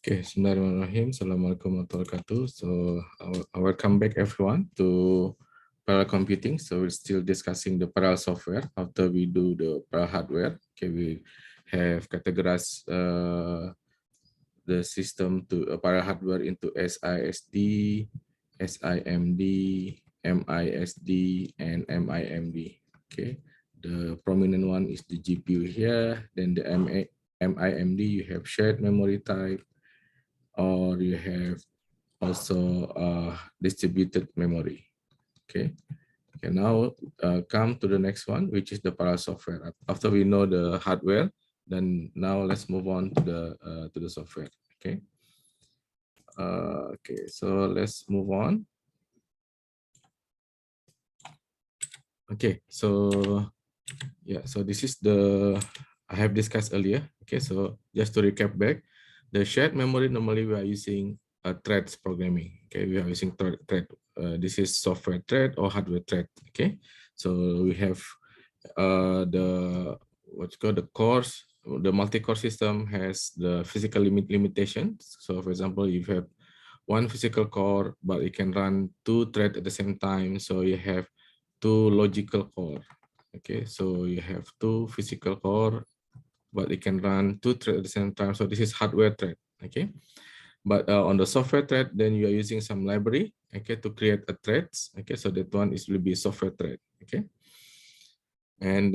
Okay, Bismillahirrahmanirrahim. Assalamualaikum warahmatullahi wabarakatuh. So, welcome back everyone to parallel computing. So, we're still discussing the parallel software after we do the parallel hardware. Okay, we have categorized the system to parallel hardware into SISD, SIMD, MISD, and MIMD. Okay, the prominent one is the GPU here. Then the MIMD, you have shared memory type, or you have also distributed memory. Okay. Okay. Now come to the next one, which is the parallel software. After we know the hardware, then now let's move on to the software. Okay. Okay. So let's move on. Okay. So yeah. So this is the I have discussed earlier. Okay. So just to recap back, the shared memory normally we are using threads programming. Okay, we are using thread. This is software thread or hardware thread. Okay, so we have the what's called the cores. The multi-core system has the physical limitations. So, for example, you have one physical core, but it can run two threads at the same time. So you have two logical core. Okay, so you have two physical core, but it can run two threads at the same time. So this is hardware thread. Okay, but on the software thread, then you are using some library, okay, to create a threads. Okay, so that one is will be software thread. Okay, and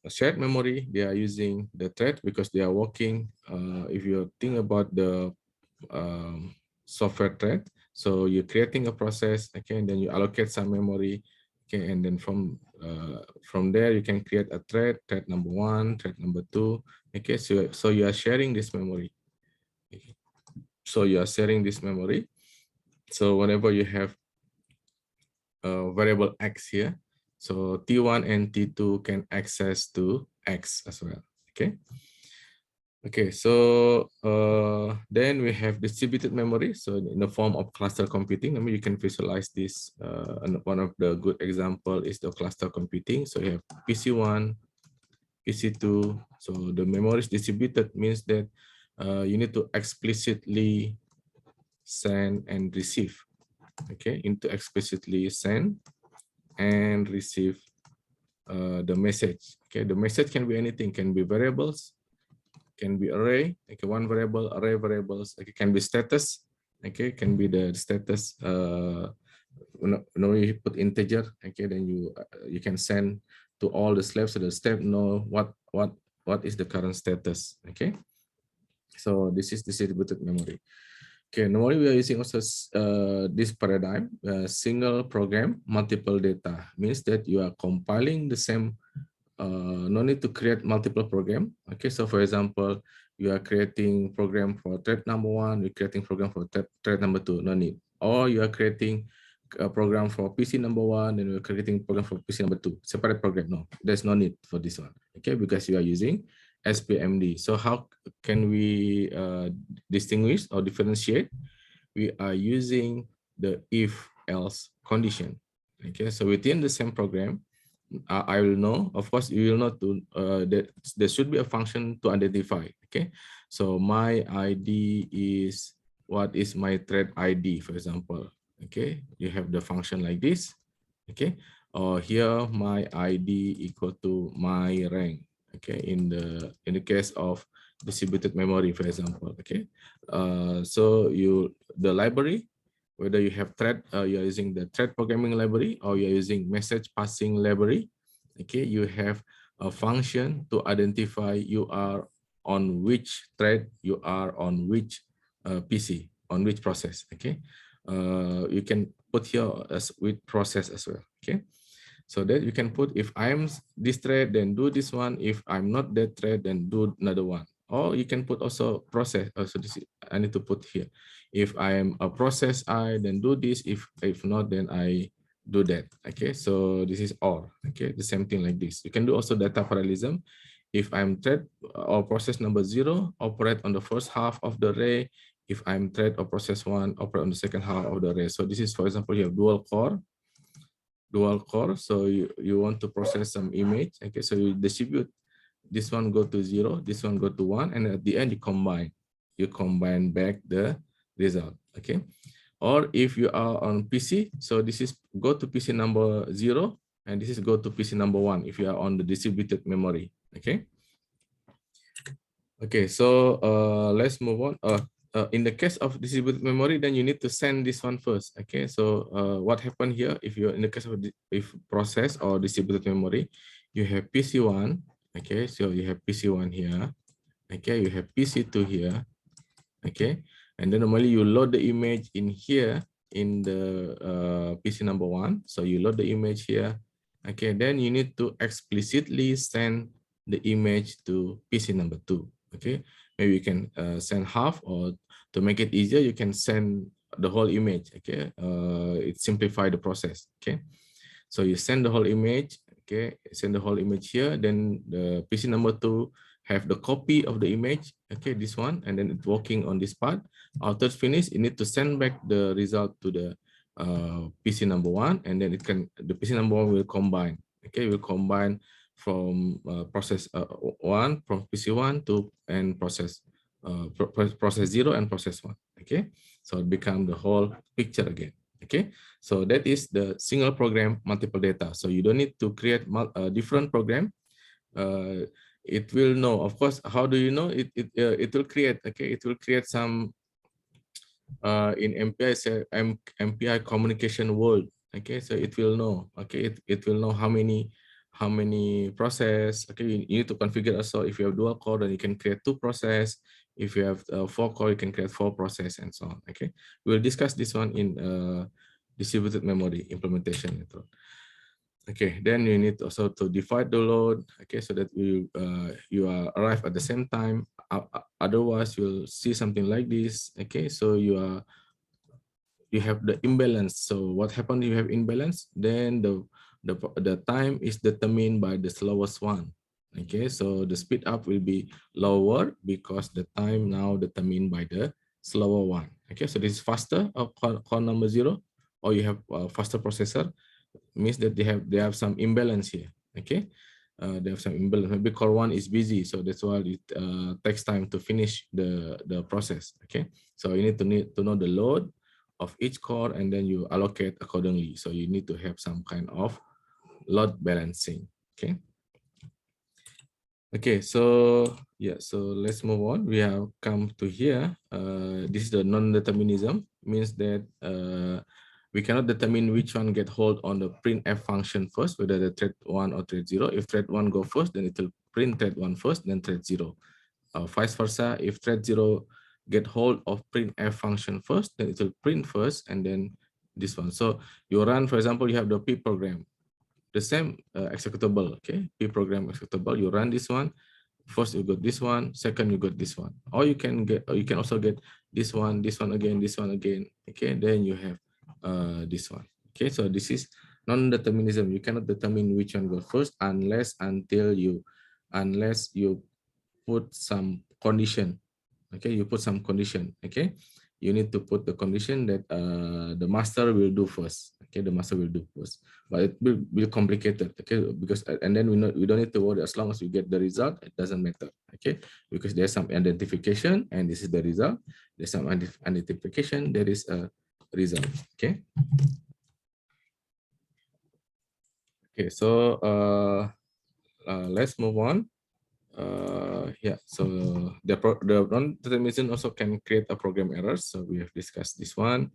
shared memory, they are using the thread because they are working. If you think about the software thread, so you're creating a process, okay, and then you allocate some memory, okay, and then from there you can create a thread number 1, thread number 2, okay. So you are sharing this memory. Okay. So you are sharing this memory. So whenever you have a variable x here, so T1 and T2 can access to x as well. Okay. Okay, so then we have distributed memory. So in the form of cluster computing, I mean, you can visualize this. And one of the good example is the cluster computing. So you have PC1, PC2. So the memory is distributed means that you need to explicitly send and receive. Okay, into explicitly send and receive the message. Okay, the message can be anything, can be variables, can be array, okay, one variable, array variables, okay, can be status, okay, can be the status. You put integer, okay, then you can send to all the slaves, so the slave know what is the current status. Okay, so this is distributed memory. Okay, normally we are using also this paradigm, single program, multiple data, means that you are compiling the same. No need to create multiple program. Okay, so for example, you are creating program for thread number 1, you're creating program for thread number 2, no need. Or you are creating a program for PC number 1, and you're creating program for PC number 2, separate program. No, there's no need for this one. Okay, because you are using SPMD. So how can we distinguish or differentiate? We are using the if-else condition. Okay, so within the same program, I will know, of course, you will not do that. There should be a function to identify. Okay, so my ID is, what is my thread ID, for example. Okay, you have the function like this. Okay, or here my ID equal to my rank. Okay, in the case of distributed memory, for example. Okay, so the library, whether you have thread, you're using the thread programming library or you're using message passing library, okay, you have a function to identify you are on which thread, you are on which PC, on which process. Okay, you can put here as with process as well. Okay, so that you can put, if I'm this thread, then do this one. If I'm not that thread, then do another one. Or you can put also process. Also, this I need to put here. If I am a process I, then do this. If not, then I do that. Okay, so this is OR. Okay, the same thing like this. You can do also data parallelism. If I'm thread or process number 0, operate on the first half of the array. If I'm thread or process 1, operate on the second half of the array. So this is, for example, you have dual core. So you want to process some image. Okay, so you distribute, this one go to 0, this one go to 1, and at the end you combine. you combine back the result. Okay. Or if you are on PC, so this is go to PC number 0, and this is go to PC number 1 if you are on the distributed memory. Okay. Okay, so let's move on. In the case of distributed memory, then you need to send this one first. Okay, so what happened here? If you're in the case of if process or distributed memory, you have PC1. Okay, so you have PC1 here. Okay, you have PC2 here. Okay, and then normally you load the image in here in the PC number 1. So you load the image here. Okay, then you need to explicitly send the image to PC number 2. Okay, maybe you can send half, or to make it easier, you can send the whole image. Okay, it simplify the process. Okay, so you send the whole image. Okay, send the whole image here. Then the PC number 2 have the copy of the image. Okay, this one, and then it's working on this part. After it's finished, you need to send back the result to the PC number 1, and then the PC number 1 will combine. Okay, will combine from process 1 from PC1 to and process process 0 and process 1. Okay, so it become the whole picture again. Okay, so that is the single program multiple data. So you don't need to create a different program. It will know, of course. How do you know? It will create. Okay, it will create some in MPI MPI communication world. Okay, so it will know. Okay, it will know how many process. Okay, you need to configure also. If you have dual core, then you can create 2 process. If you have 4 core, you can create 4 process, and so on. Okay, we'll discuss this one in distributed memory implementation method. Okay, then you need also to divide the load. Okay, so that you arrive at the same time. Otherwise, you'll see something like this. Okay, so you have the imbalance. So what happened? You have imbalance. Then the time is determined by the slowest one. Okay, so the speed up will be lower because the time now determined by the slower one. Okay, so this is faster of core number 0, or you have a faster processor, means that they have some imbalance here. Okay, they have some imbalance. Maybe core 1 is busy, so that's why it takes time to finish the process. Okay, so you need to know the load of each core, and then you allocate accordingly. So you need to have some kind of load balancing. Okay. Okay, so yeah, so let's move on. We have come to here. This is the non-determinism, means that we cannot determine which one get hold on the printf function first, whether the thread 1 or thread 0. If thread 1 go first, then it will print thread 1 first, then thread 0. Vice versa, if thread 0 get hold of printf function first, then it will print first, and then this one. So you run, for example, you have the P program, the same executable. Okay, P program executable. You run this one. First you got this one, second you got this one. Or you can also get this one again, this one again. Okay, then you have this one. Okay, so this is non-determinism. You cannot determine which one goes first unless you put some condition. Okay, you put some condition. Okay, you need to put the condition that the master will do first. Okay, the master will do first, but it will be complicated. Okay, because and then we don't need to worry, as long as we get the result, it doesn't matter. Okay, because there's some identification, and this is the result. There's some identification, there is a result. Okay. Okay, so let's move on. Yeah, so the non-determinism also can create a program error. So we have discussed this one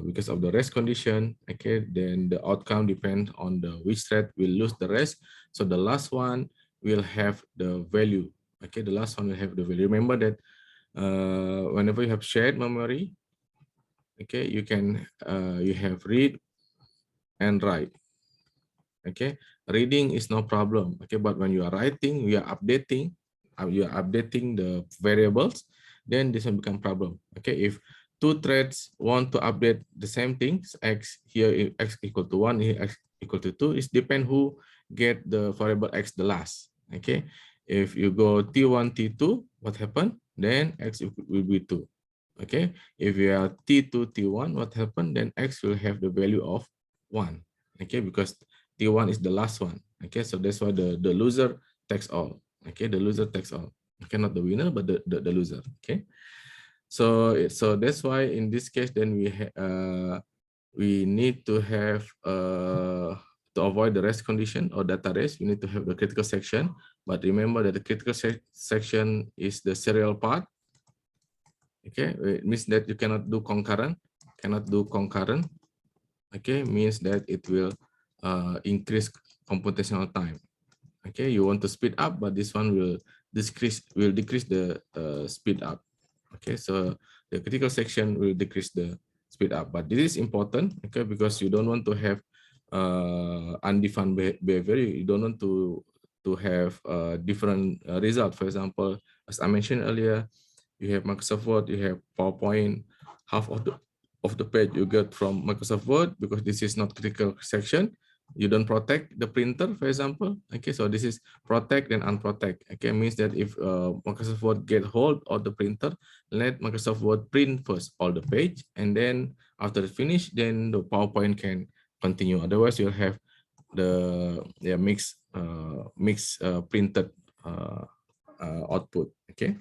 because of the rest condition. Okay, then the outcome depends on which thread will lose the rest. So the last one will have the value. Okay, the last one will have the value. Remember that whenever you have shared memory, okay, you have read and write. Okay, reading is no problem. Okay, but when you are writing, you are updating the variables, then this will become problem. Okay, if 2 threads want to update the same things, x here x equal to 1, here x equal to 2, it depends who get the variable x the last. Okay, if you go t1 t2, what happened? Then x will be 2. Okay, if you are t2 t1, what happened? Then x will have the value of 1. Okay, because T1 is the last one. Okay, so that's why the loser takes all. Okay, the loser takes all. Okay, not the winner, but the loser. Okay. So that's why in this case, then we need to have to avoid the rest condition or data rest, we need to have the critical section. But remember that the critical section is the serial part. Okay, it means that you cannot do concurrent. Okay, means that it will increase computational time. Okay, you want to speed up, but this one will decrease the speed up. Okay, so the critical section will decrease the speed up, but this is important, okay, because you don't want to have undefined behavior. You don't want to have different result. For example, as I mentioned earlier, you have Microsoft Word, you have PowerPoint, half of the page you get from Microsoft Word, because this is not critical section. You don't protect the printer, for example. Okay, so this is protect and unprotect. Okay, means that if Microsoft Word get hold of the printer, let Microsoft Word print first all the page, and then after it's finished, then the PowerPoint can continue. Otherwise, you'll have the mixed printed output. Okay.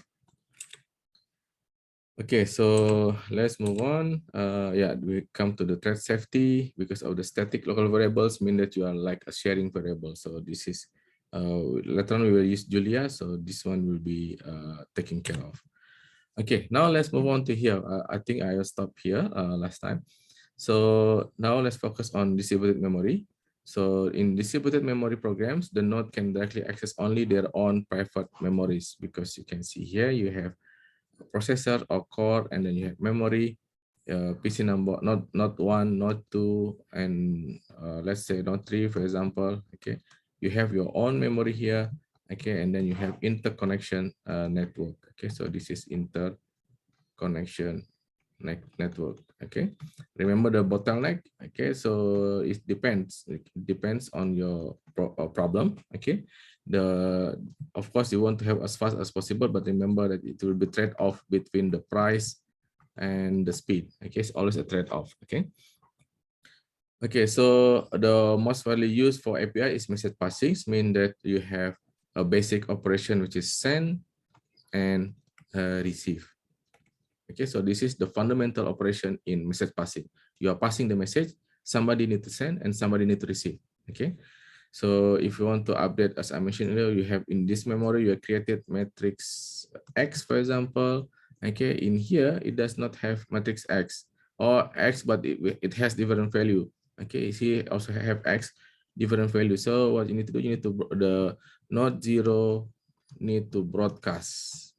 Okay, so let's move on. Yeah, we come to the thread safety. Because of the static local variables mean that you are like a sharing variable. So this is later on we will use Julia. So this one will be taken care of. Okay, now let's move on to here. I think I will stop here last time. So now let's focus on distributed memory. So in distributed memory programs, the node can directly access only their own private memories, because you can see here you have processor or core, and then you have memory, PC number, not 1, not 2, and let's say not 3, for example. Okay, you have your own memory here. Okay, and then you have interconnection network. Okay, so this is interconnection network. Okay, remember the bottleneck. Okay, so it depends on your problem. Okay, of course you want to have as fast as possible, but remember that it will be trade-off between the price and the speed. Okay, it's always a trade-off. Okay. Okay, so the most widely used for API is message passing, mean that you have a basic operation which is send and receive. Okay, so this is the fundamental operation in message passing. You are passing the message, somebody need to send and somebody need to receive. Okay, so if you want to update, as I mentioned earlier, you have in this memory, you have created matrix X, for example. Okay, in here, it does not have matrix X or X, but it has different value. Okay, here also have X, different value. So what you need to do, you need to, the node 0 need to broadcast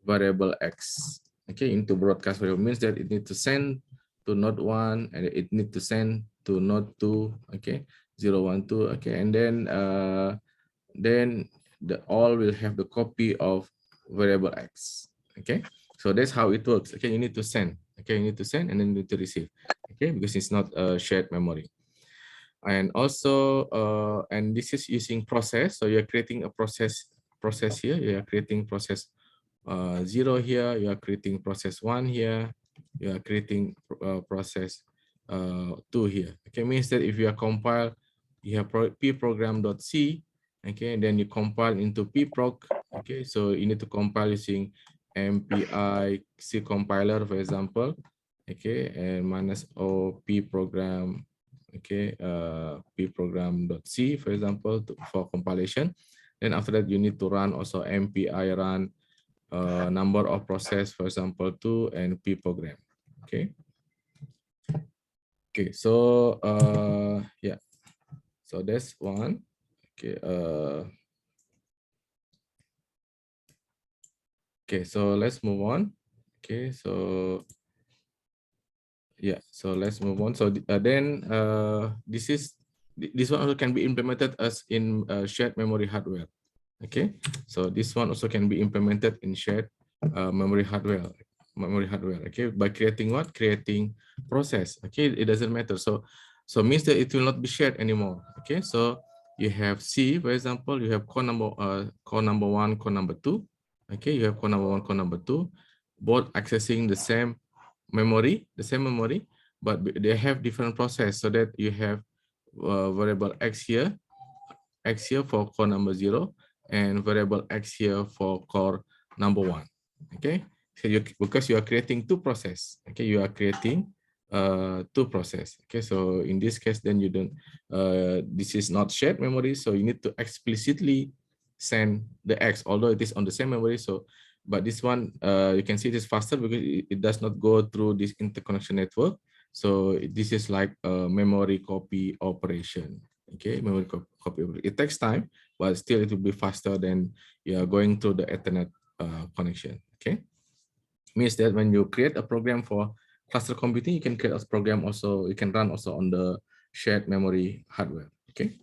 variable X, okay, into broadcast variable, means that it needs to send to node 1 and it needs to send to node 2, okay, 0, 1, 2, okay, and then the all will have the copy of variable X. Okay, so that's how it works. Okay, you need to send, okay, you need to send and then you need to receive, okay, because it's not a shared memory. And also and this is using process, so you're creating a process here, you are creating process 0 here, you are creating process 1 here, you are creating process 2 here. Okay, means that if you are compile, you have pprogram.c, okay, and then you compile into pprog. Okay, so you need to compile using MPI C compiler, for example. Okay, and -o pprogram, okay, pprogram.c, for example, for compilation. Then after that, you need to run also MPI run number of process, for example, 2 and pprogram. Okay. Okay, so yeah, so that's one. Okay. Okay, so let's move on. Okay, so yeah, so let's move on. So then this one also can be implemented as in shared memory hardware. Okay, so this one also can be implemented in shared memory hardware. Okay, by creating what? Creating process. Okay, it doesn't matter. So means that it will not be shared anymore. Okay, so you have C, for example, you have core number 1, core number 2. Okay, you have core number 1, core number 2, both accessing the same memory, but they have different process, so that you have variable X here for core number 0, and variable X here for core number one. Okay, so because you are creating two process. Okay, you are creating two process. Okay, so in this case, then you don't. This is not shared memory, so you need to explicitly send the X, although it is on the same memory. So, but this one, you can see it is faster because it does not go through this interconnection network. So this is like a memory copy operation. Okay, memory copy. It takes time, but still it will be faster than you are going through the Ethernet connection. Okay, means that when you create a program for cluster computing, you can create a program also. You can run also on the shared memory hardware. Okay.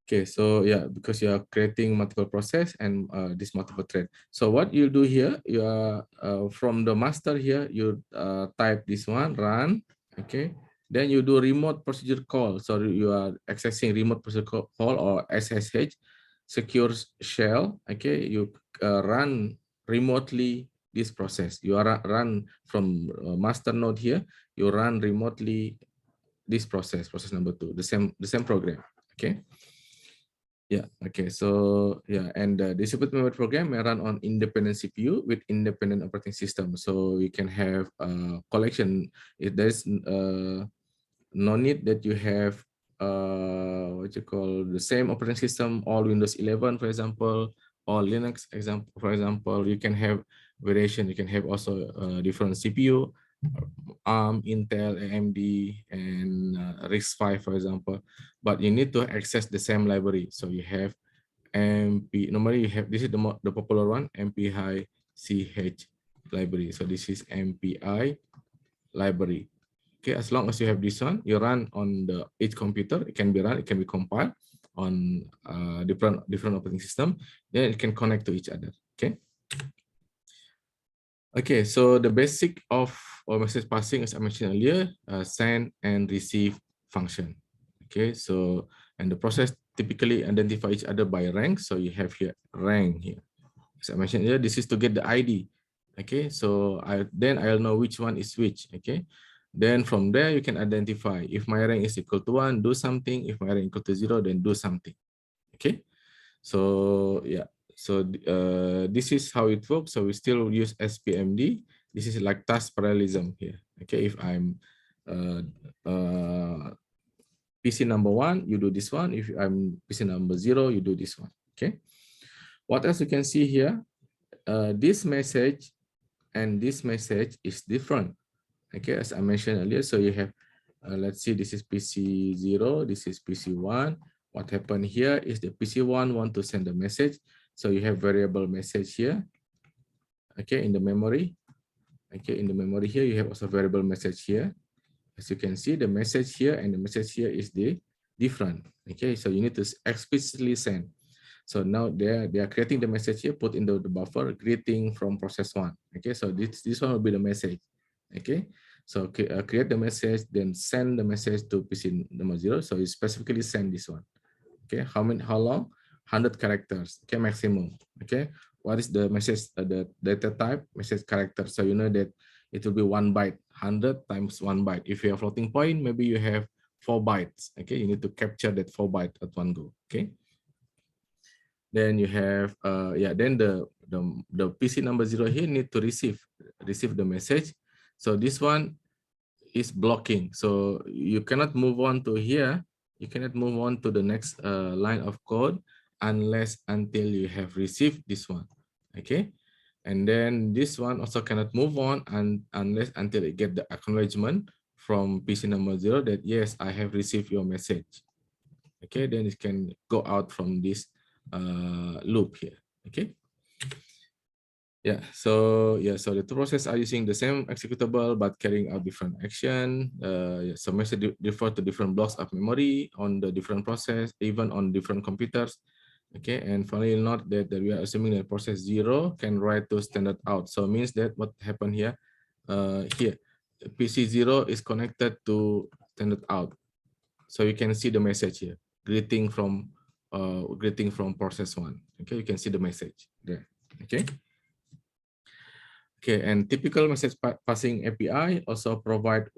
Okay, so yeah, because you are creating multiple process and this multiple thread. So what you do here, you are from the master here, you type this one, run, okay. Then you do remote procedure call. So you are accessing remote procedure call or SSH, secure shell, okay. You run remotely this process. You are run from master node here, you run remotely this process number 2, the same program, okay. Yeah, okay. So yeah, and the distributed memory program may run on independent CPU with independent operating system. So you can have a collection. If there's no need that you have what you call the same operating system, all Windows 11, for example, or Linux, example, for example, you can have variation. You can have also different CPU, ARM, Intel, AMD, and RISC-V, for example. But you need to access the same library. So you have MP. Normally, you have this is the popular one, MPI CH library. So this is MPI library. Okay, as long as you have this one, you run on the each computer. It can be run. It can be compiled on different operating system. Then it can connect to each other. Okay. Okay, so the basic of message passing, as I mentioned earlier, send and receive function. Okay, so and the process typically identify each other by rank. So you have here rank here. As I mentioned earlier, this is to get the ID. Okay, so then I'll know which one is which. Okay, then from there you can identify if my rank is equal to 1, do something. If my rank equal to 0, then do something. Okay, so yeah. So this is how it works. So we still use SPMD. This is like task parallelism here. Okay, if I'm PC number 1, you do this one. If I'm PC number 0, you do this one. Okay. What else you can see here? This message and this message is different. Okay, as I mentioned earlier. So you have, let's see, this is PC 0, this is PC 1. What happened here is the PC 1 want to send a message. So you have variable message here. Okay, in the memory. Okay, in the memory here, you have also variable message here. As you can see, the message here and the message here is different. Okay, so you need to explicitly send. So now they are creating the message here, put in the buffer, greeting from process 1. Okay, so this one will be the message. Okay, so create the message, then send the message to PC number 0. So you specifically send this one. Okay, how long? 100 characters. Okay, maximum. Okay, what is the message? The data type message character. So you know that it will be 1 byte. 100 times 1 byte. If you have floating point, maybe you have 4 bytes. Okay, you need to capture that 4 byte at one go. Okay. Then you have yeah. Then the PC number 0 here need to receive the message. So this one is blocking. So you cannot move on to here. You cannot move on to the next line of code until you have received this one. Okay. And then this one also cannot move on until it get the acknowledgement from PC number 0 that yes, I have received your message. Okay, then it can go out from this loop here. Okay. So the two processes are using the same executable but carrying out different action. So message refer to different blocks of memory on the different process, even on different computers. Okay, and finally note that we are assuming that process 0 can write to standard out. So it means that what happened here, here, PC 0 is connected to standard out. So you can see the message here, greeting from process 1. Okay, you can see the message there. Okay. Okay, and typical message passing API also provide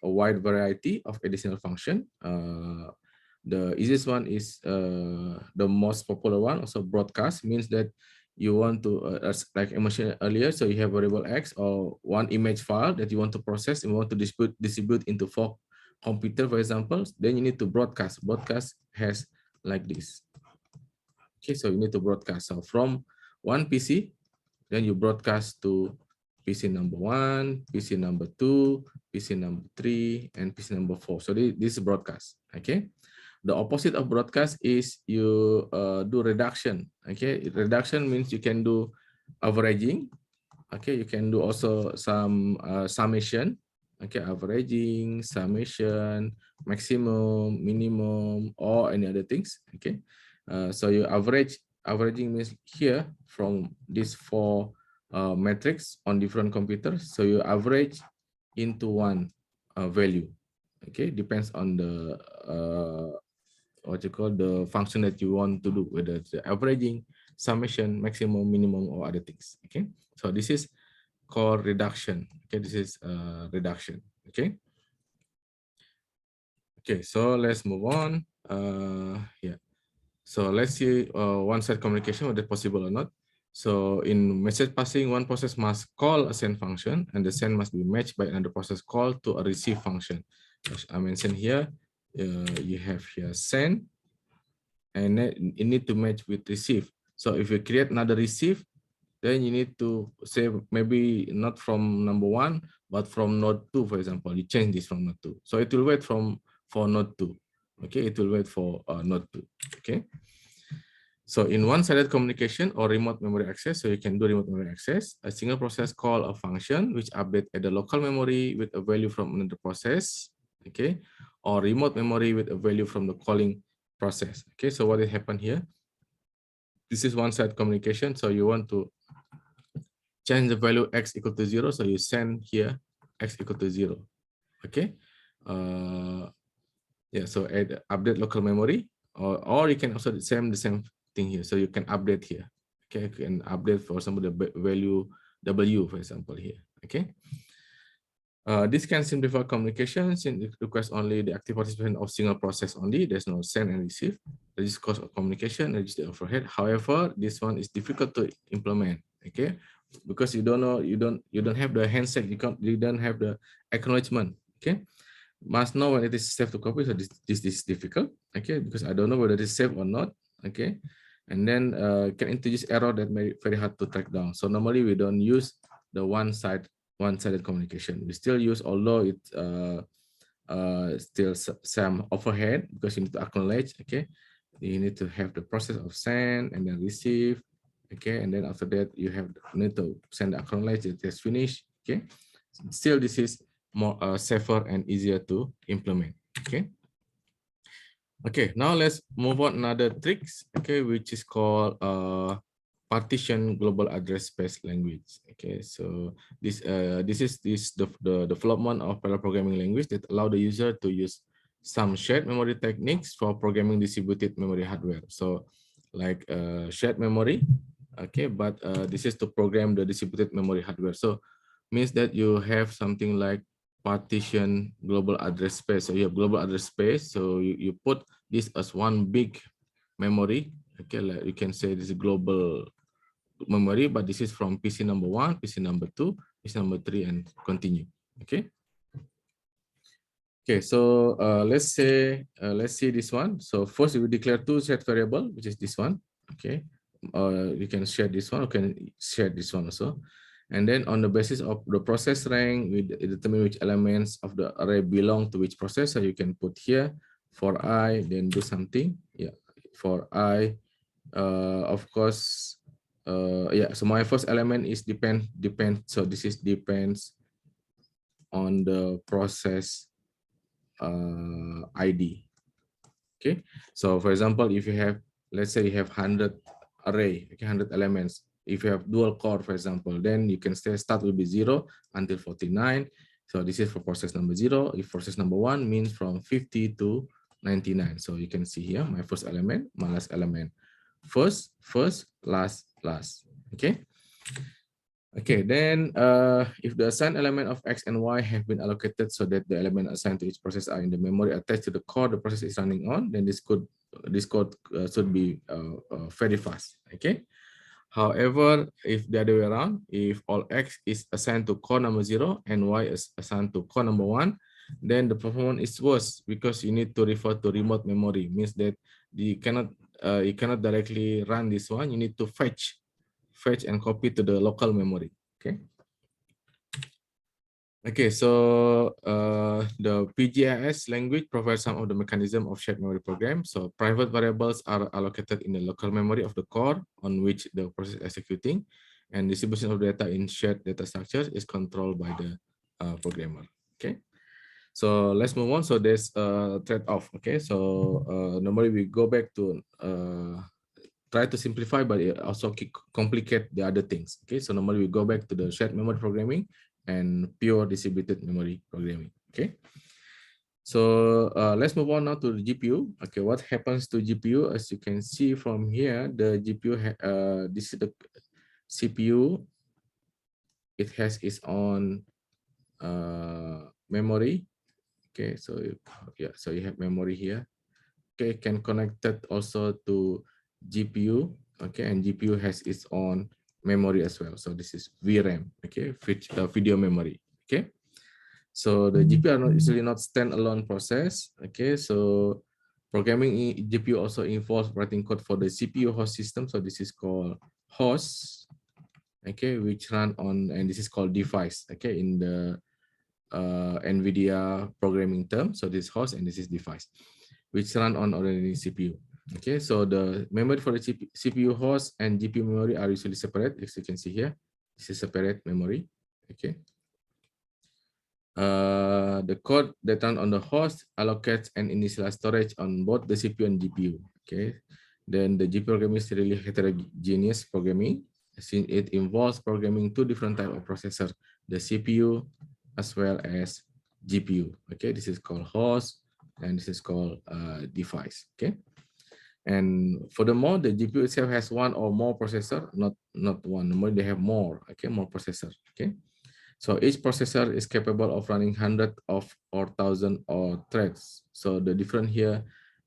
a wide variety of additional function. The easiest one is the most popular one, also broadcast, means that you want to, like I mentioned earlier, so you have variable X or one image file that you want to process and want to distribute into 4 computer, for example, then you need to broadcast. Broadcast has like this. Okay, so you need to broadcast. So from one PC, then you broadcast to PC number 1, PC number 2, PC number 3, and PC number 4. So this is broadcast. Okay. The opposite of broadcast is you do reduction. Okay, reduction means you can do averaging. Okay, you can do also some summation. Okay, averaging, summation, maximum, minimum, or any other things. Okay, so you averaging means here from these 4 metrics on different computers. So you average into one value. Okay, depends on the what you call the function that you want to do, whether it's the averaging, summation, maximum, minimum, or other things. Okay, so this is called reduction. Okay, this is reduction. Okay. Okay, so let's move on. Yeah. So let's see one-side communication, whether possible or not. So in message passing, one process must call a send function, and the send must be matched by another process call to a receive function. As I mentioned here, you have here send, and it need to match with receive. So if you create another receive, then you need to say maybe not from number 1, but from node 2, for example. You change this from node 2. So it will wait for node 2. Okay, it will wait for node 2. Okay. So in one-sided communication or remote memory access, so you can do remote memory access, a single process call a function which update at the local memory with a value from another process, okay, or remote memory with a value from the calling process. Okay, so what will happen here? This is one-sided communication, so you want to change the value x equal to 0, so you send here x equal to 0. Okay, yeah, so add update local memory, or you can also send the same thing here, so you can update here. Okay, you can update for some of the value w, for example, here. Okay, this can simplify communication since it requires only the active participation of single process only. There's no send and receive. Reduce cost of communication, reduce the overhead. However, this one is difficult to implement. Okay, because you don't know, you don't have the handshake, you don't have the acknowledgement. Okay, must know when it is safe to copy. So this is difficult. Okay, because I don't know whether it is safe or not. Okay, and then can introduce error that may be very hard to track down. So normally we don't use the one-sided communication. We still use, although it still some overhead because you need to acknowledge. Okay, you need to have the process of send and then receive. Okay, and then after that you need to send the acknowledge, it is finished. Okay, still this is more safer and easier to implement. Okay. Okay, now let's move on another tricks. Okay, which is called partition global address space language. Okay, so this is the development of parallel programming language that allow the user to use some shared memory techniques for programming distributed memory hardware. So like shared memory. Okay, but this is to program the distributed memory hardware. So means that you have something like partition global address space. So you have global address space. So you put this as one big memory. Okay, like you can say this is global memory, but this is from PC number 1, PC number 2, PC number 3, and continue. Okay. Okay, so let's see this one. So first we declare 2 set variable, which is this one. Okay, you can share this one. You can share this one also. And then on the basis of the process rank, we determine which elements of the array belong to which processor. You can put here for I, then do something. Yeah, for I, of course, yeah. So my first element is depend. So this is depends on the process ID. Okay. So for example, if you have, let's say you have 100 array, okay, 100 elements. If you have dual core, for example, then you can start will be 0 until 49. So this is for process number 0. If process number 1 means from 50 to 99. So you can see here my first element, my last element. First, last. Okay. Okay, then if the assigned element of X and Y have been allocated so that the element assigned to each process are in the memory attached to the core the process is running on, then this code should be very fast. Okay. However, if the other way around, if all X is assigned to core number 0 and Y is assigned to core number 1, then the performance is worse because you need to refer to remote memory. Means that you cannot directly run this one. You need to fetch and copy to the local memory. Okay. Okay, so the PGIS language provides some of the mechanism of shared memory program. So private variables are allocated in the local memory of the core on which the process is executing, and distribution of data in shared data structures is controlled by the programmer. Okay, so let's move on. So there's a trade-off. Okay, so normally we go back to try to simplify, but it also complicate the other things. Okay, so normally we go back to the shared memory programming and pure distributed memory programming. Okay, so let's move on now to the GPU. Okay, what happens to GPU? As you can see from here, the GPU, this is the CPU. It has its own memory. Okay, so yeah, so you have memory here. Okay, can connect that also to GPU. Okay, and GPU has its own memory as well. So this is VRAM. Okay, video memory. Okay, so the GPU are usually not standalone process. Okay, so programming GPU also involves writing code for the CPU host system. So this is called host. Okay, which run on, and this is called device. Okay, in the NVIDIA programming term. So this host and this is device, which run on ordinary CPU. Okay, so the memory for the CPU host and GPU memory are usually separate, as you can see here. This is separate memory. Okay. The code that run on the host allocates and initialize storage on both the CPU and GPU. Okay. Then the GPU programming is really heterogeneous programming, since it involves programming two different types of processor, the CPU as well as GPU. Okay, this is called host and this is called device. Okay, and furthermore, the GPU itself has one or more processor, not one. Normally they have more. Okay, more processor. Okay, so each processor is capable of running hundreds of or thousand or threads. So the difference here,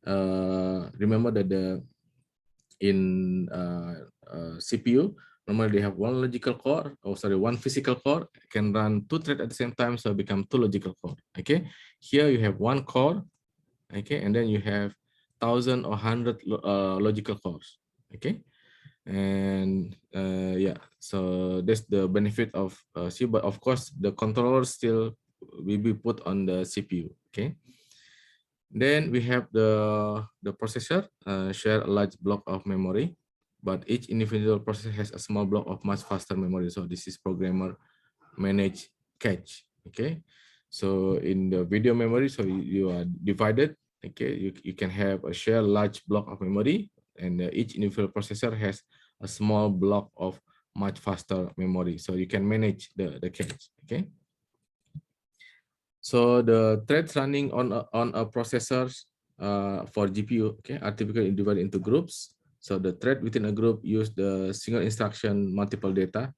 remember that in CPU, normally they have one logical core, one physical core can run two threads at the same time, so become two logical core. Okay, here you have one core, okay, and then you have 1,000 or 100 logical cores. Okay, and yeah, so that's the benefit of C, but of course the controller still will be put on the CPU. Okay. Then we have the processor share a large block of memory, but each individual processor has a small block of much faster memory. So this is programmer managed cache. Okay, so in the video memory, so you are divided. Okay, you can have a share large block of memory, and each individual processor has a small block of much faster memory. So you can manage the cache. Okay. So the threads running on a processor for GPU, okay, are typically divided into groups. So the thread within a group use the single instruction multiple data.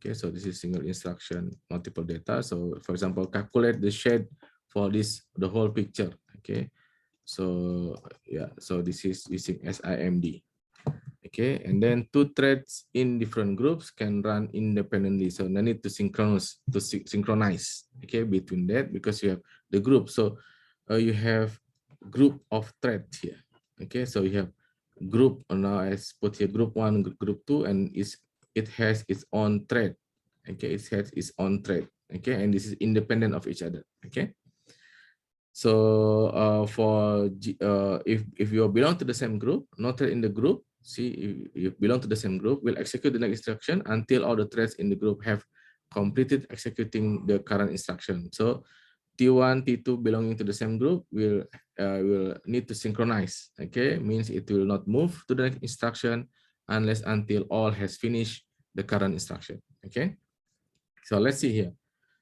Okay, so this is single instruction multiple data. So for example, calculate the shade for the whole picture. Okay, so yeah, so this is using SIMD. Okay, and then two threads in different groups can run independently. So no need to synchronize. Okay, between that, because you have the group. So you have group of threads here. Okay, so you have group, now I put here group 1, group 2, and it has its own thread. Okay, it has its own thread. Okay, and this is independent of each other. Okay. So if you belong to the same group, not in the group, see, if you belong to the same group, will execute the next instruction until all the threads in the group have completed executing the current instruction. So T1, T2 belonging to the same group will need to synchronize. Okay, means it will not move to the next instruction unless until all has finished the current instruction. Okay, so let's see here.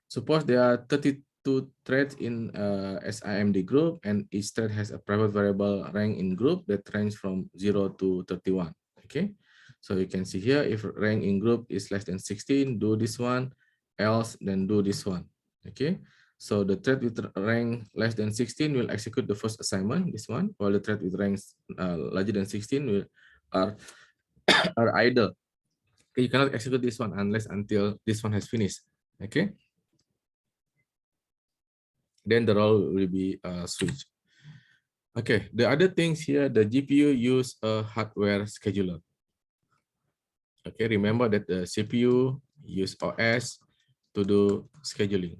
Suppose there are 32 threads in SIMD group, and each thread has a private variable rank in group that range from 0 to 31. Okay, so you can see here, if rank in group is less than 16, do this one, else then do this one. Okay, So the thread with rank less than 16 will execute the first assignment, this one, while the thread with ranks larger than 16 will are idle. Okay, you cannot execute this one unless until this one has finished. Okay. Then the role will be switched. Okay, the other things here, the GPU use a hardware scheduler. Okay, remember that the CPU use OS to do scheduling.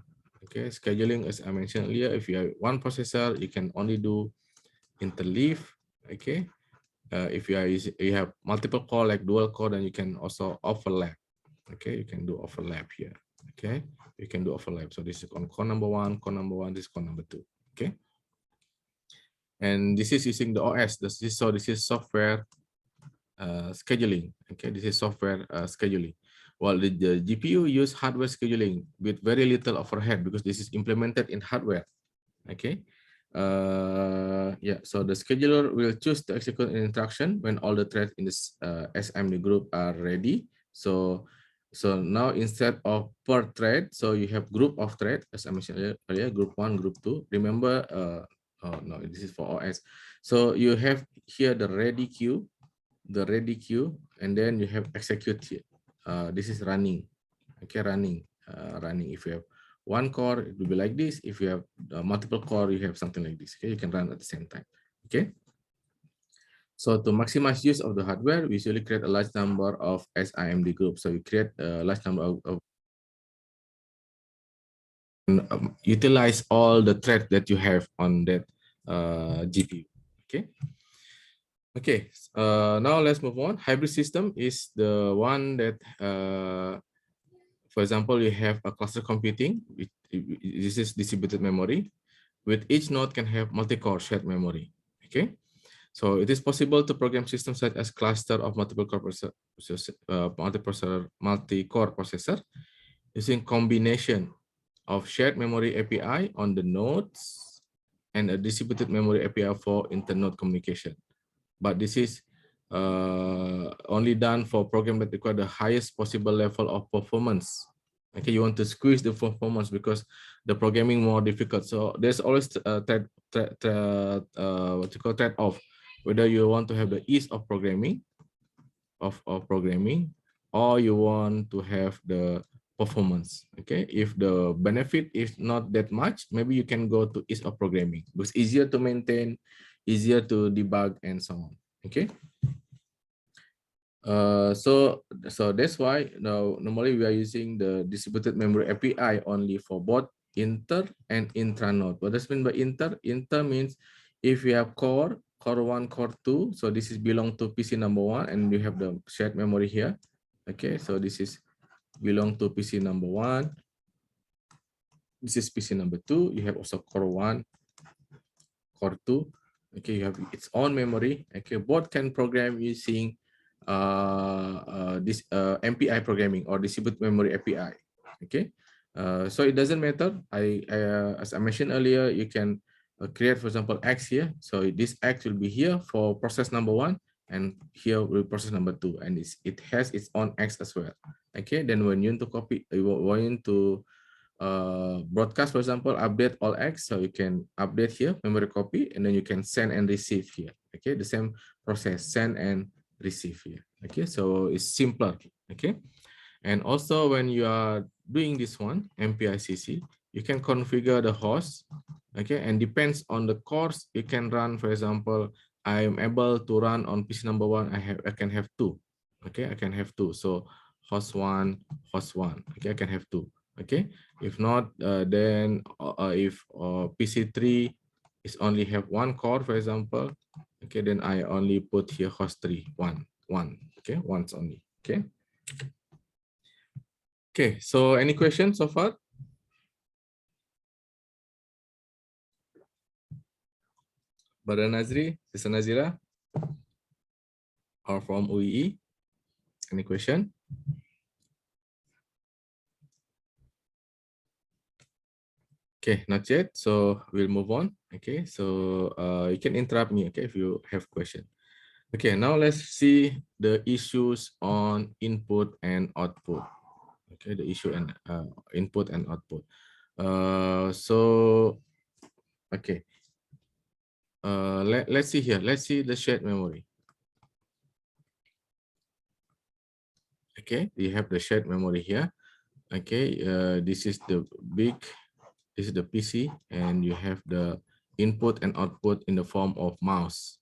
Okay, scheduling, as I mentioned earlier, if you have one processor, you can only do interleave. Okay, if you have multiple core like dual core, then you can also overlap. Okay, you can do overlap here. Okay, you can do overlap. So this is on core number one, this is core number two. Okay, and this is using the OS. This is software scheduling. Okay, this is software scheduling. While the GPU use hardware scheduling with very little overhead because this is implemented in hardware. Okay. Yeah, so the scheduler will choose to execute an instruction when all the threads in this SIMD group are ready. So now instead of per thread, so you have group of thread, as I mentioned earlier, group 1, group 2. Remember, oh no, this is for OS. So you have here the ready queue, and then you have execute here. This is running. Okay, running. If you have one core, it will be like this. If you have multiple core, you have something like this. Okay, you can run at the same time. Okay. So to maximize use of the hardware, we usually create a large number of SIMD groups. So you create a large number of utilize all the threads that you have on that GPU. Okay. Okay. Now let's move on. Hybrid system is the one that for example, you have a cluster computing. This is distributed memory. With each node can have multi-core shared memory. Okay, so it is possible to program systems such as cluster of multi-core processor using combination of shared memory API on the nodes and a distributed memory API for inter-node communication. But this is only done for programs that require the highest possible level of performance. Okay, you want to squeeze the performance because the programming more difficult. So there's always a trade-off, whether you want to have the ease of programming, or you want to have the performance. Okay, if the benefit is not that much, maybe you can go to ease of programming because easier to maintain, easier to debug, and so on. Okay. So that's why now normally we are using the distributed memory API only for both inter and intranode. What does it mean by inter? Inter means if you have core 1, core 2, so this is belong to PC number 1, and we have the shared memory here. Okay, so this is belong to PC number 1. This is PC number 2. You have also core 1, core 2. Okay, you have its own memory. Okay, both can program using this MPI programming or distributed memory API. Okay, so it doesn't matter. As I mentioned earlier, you can create, for example, X here. So this X will be here for process number 1, and here will be process number 2, and it has its own X as well. Okay, then when you want to copy, you want to broadcast, for example, update all X, so you can update here, memory copy, and then you can send and receive here. Okay, the same process, send and receive here. Okay, so it's simpler. Okay, and also when you are doing this one, MPICC, you can configure the host. Okay, and depends on the cores you can run. For example, I am able to run on PC number 1. I can have 2. Okay, I can have 2. So host 1, host 1. Okay, I can have 2. Okay, if not, then if PC3 is only have 1 core, for example, okay, then I only put here host 3, 1. Okay, once only. Okay. Okay, so any questions so far? Brother Nazri, Sister Nazira, or from UIE? Any question? Okay, not yet. So we'll move on. Okay, so you can interrupt me, okay, if you have question. Okay, now let's see the issues on input and output. Okay, the issue and input and output. So okay, let's see here. Let's see the shared memory. Okay, you have the shared memory here. Okay, this is the this is the PC, and you have the input and output in the form of mouse,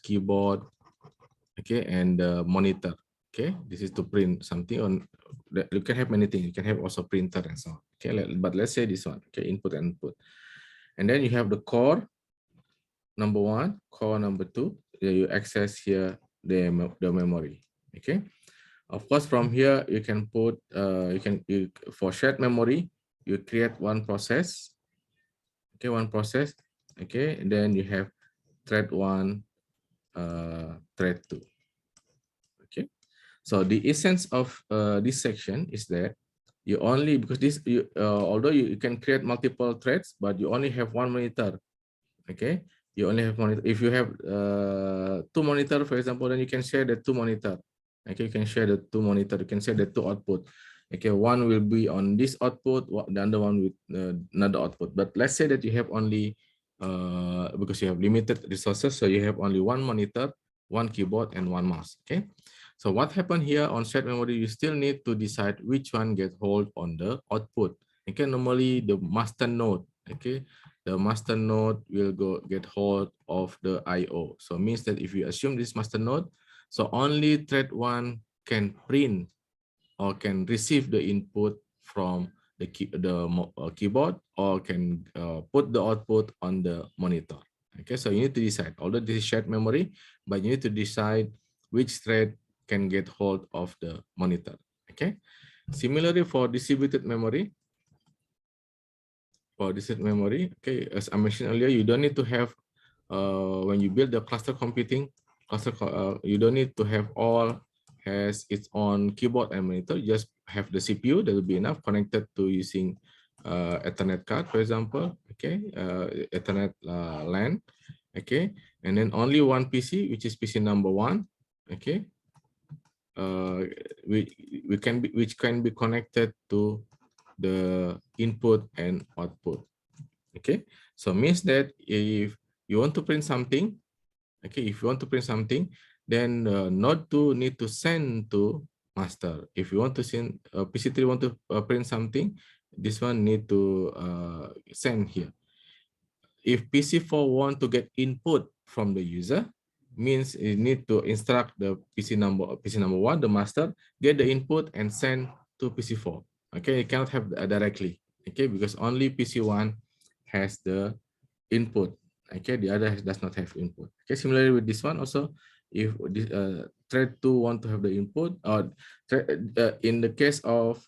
keyboard, okay, and the monitor. Okay, this is to print something on. You can have many things. You can have also printer and so on. Okay, but let's say this one. Okay, input and output, and then you have the core number one, core number two. You access here the memory. Okay. Of course, from here you can put for shared memory, you create one process. Okay, one process. Okay, and then you have thread one, thread two. Okay, so the essence of this section is that you only, because this although you can create multiple threads, but you only have one monitor. Okay, you only have monitor. If you have two monitor, for example, then you can share the two monitor. Okay, you can share the two monitor. You can share the two output. Okay, one will be on this output, the other one with another output. But let's say that you have only because you have limited resources, so you have only one monitor, one keyboard, and one mouse. Okay, so what happened here on shared memory? You still need to decide which one get hold on the output. Okay, normally the master node. Okay, the master node will get hold of the IO. So it means that if you assume this master node, so only thread one can print or can receive the input from the keyboard, or can put the output on the monitor. Okay, so you need to decide. Although this is shared memory, but you need to decide which thread can get hold of the monitor. Okay. Similarly, for distributed memory, okay, as I mentioned earlier, you don't need to have when you build the cluster computing you don't need to have all has its own keyboard and monitor. You just have the CPU, that will be enough, connected to using Ethernet card, for example. Okay, Ethernet LAN. Okay, and then only one PC, which is PC number one. Okay, which can be connected to the input and output. Okay, so means that if you want to print something, okay, if you want to print something, then node 2 need to send to master. If you want to send PC3 want to print something, this one need to send here. If PC4 want to get input from the user, means it need to instruct the PC number one, the master, get the input and send to PC4. Okay, you cannot have directly. Okay, because only PC1 has the input. Okay, the other does not have input. Okay, similarly with this one also, if this thread 2 want to have the input, or in the case of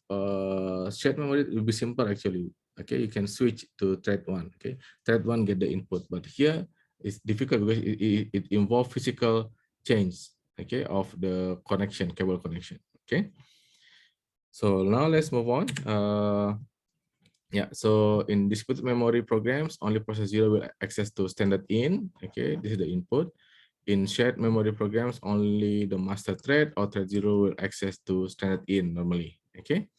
shared memory, it will be simple actually. Okay, you can switch to thread 1. Okay, thread 1 get the input, but here it's difficult because it involves physical change, okay, of the connection, cable connection. Okay, so now let's move on. Yeah, so in distributed memory programs, only process 0 will access to standard in. Okay, this is the input. In shared memory programs, only the master thread or thread 0 will access to standard in normally. Okay,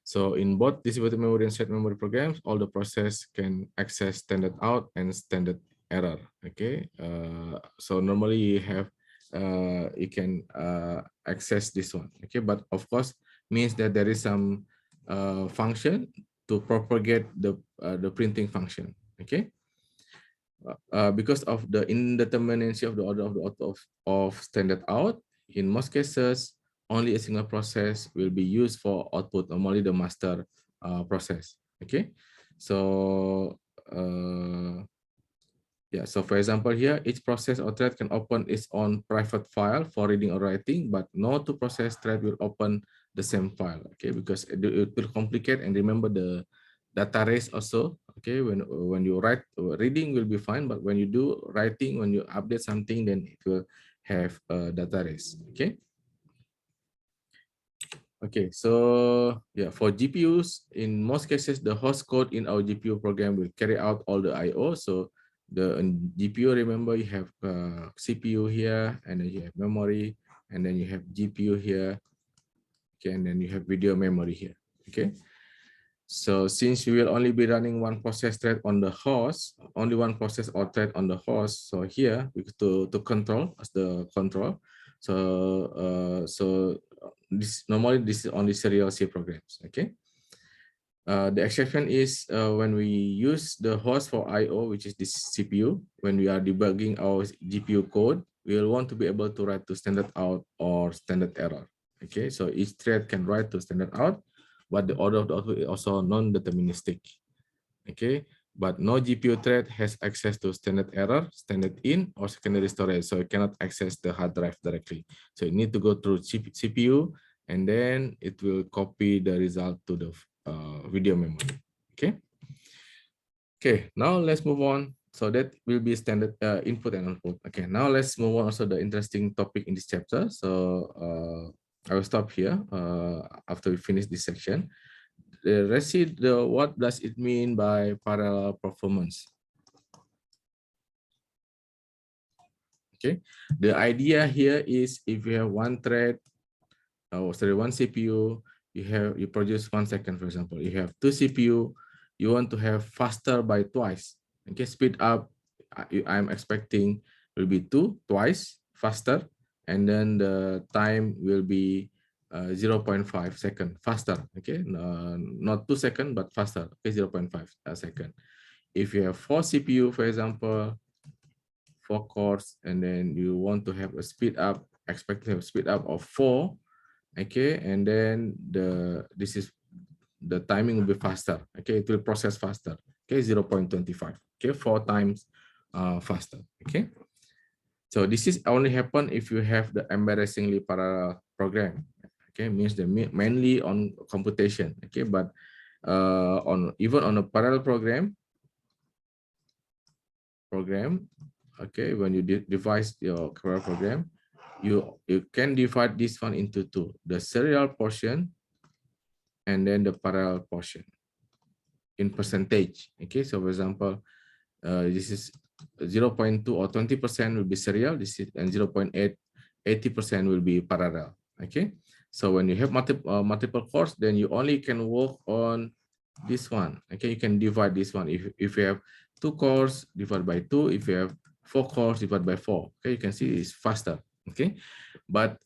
so in both distributed memory and shared memory programs, all the process can access standard out and standard error. Okay, so normally you have you can access this one. Okay, but of course means that there is some function to propagate the printing function. Okay, because of the indeterminacy of the order of the auto of standard out, in most cases, only a single process will be used for output, normally the master process. Okay, so yeah, so for example here, each process or thread can open its own private file for reading or writing, but no two process thread will open the same file. Okay, because it will complicate, and remember the data race also. Okay, when you write, reading will be fine, but when you do writing, when you update something, then it will have a data race. Okay. Okay, so yeah, for GPUs, in most cases, the host code in our GPU program will carry out all the I/O. So the GPU, remember, you have CPU here, and then you have memory, and then you have GPU here, okay, and then you have video memory here. Okay, So since we will only be running one process thread on the host, only one process or thread on the host. So here we to control as the control. So this normally this is only serial C programs. Okay. The exception is when we use the host for I/O, which is this CPU. When we are debugging our GPU code, we will want to be able to write to standard out or standard error. Okay, so each thread can write to standard out, but the order of the output is also non-deterministic. Okay, but no GPU thread has access to standard error, standard in, or secondary storage, so it cannot access the hard drive directly. So you need to go through CPU, and then it will copy the result to the video memory. Okay. Okay, now let's move on. So that will be standard input and output. Okay, now let's move on also the interesting topic in this chapter. So I will stop here after we finish this section. Let's see what does it mean by parallel performance. Okay, the idea here is if you have one thread, one CPU, you produce 1 second, for example. You have 2 CPU, you want to have faster by twice. Okay, speed up, I'm expecting will be twice faster, and then the time will be 0.5 second faster. Okay, not 2 seconds, but faster. Okay, 0.5 second. If you have 4 CPU, for example, 4 cores, and then you want to have a speed up, expecting a speed up of 4. Okay, and then this is the timing will be faster. Okay, it will process faster. Okay, 0.25. Okay, 4 times faster. Okay, so this is only happen if you have the embarrassingly parallel program. Okay, means the mainly on computation. Okay, but on even on a parallel program, okay, when you devise your parallel program, you can divide this one into two: the serial portion and then the parallel portion in percentage. Okay, so for example, this is 0.2 or 20% will be serial. This is and 0.8, 80% will be parallel. Okay, so when you have multiple cores, then you only can work on this one. Okay, you can divide this one. If you have 2 cores, divide by 2. If you have 4 cores, divide by 4. Okay, you can see it's faster. Okay, but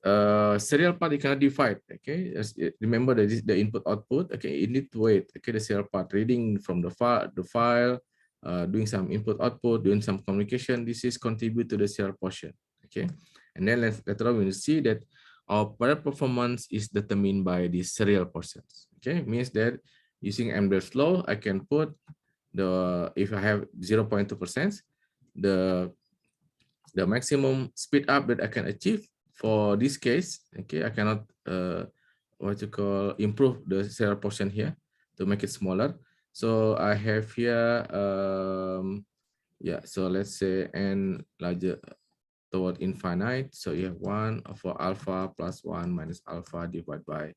serial part you cannot divide. Okay, remember that the input output. Okay, you need to wait. Okay, the serial part reading from the file, doing some input output, doing some communication. This is contribute to the serial portion. Okay, and then later on we will see that our parallel performance is determined by the serial portions. Okay, means that using Amdahl's law, I can put if I have 0.2%, the maximum speed up that I can achieve for this case. Okay, I cannot improve the serial portion here to make it smaller. So I have here so let's say n larger toward infinite. So you have 1 for alpha plus 1 minus alpha divided by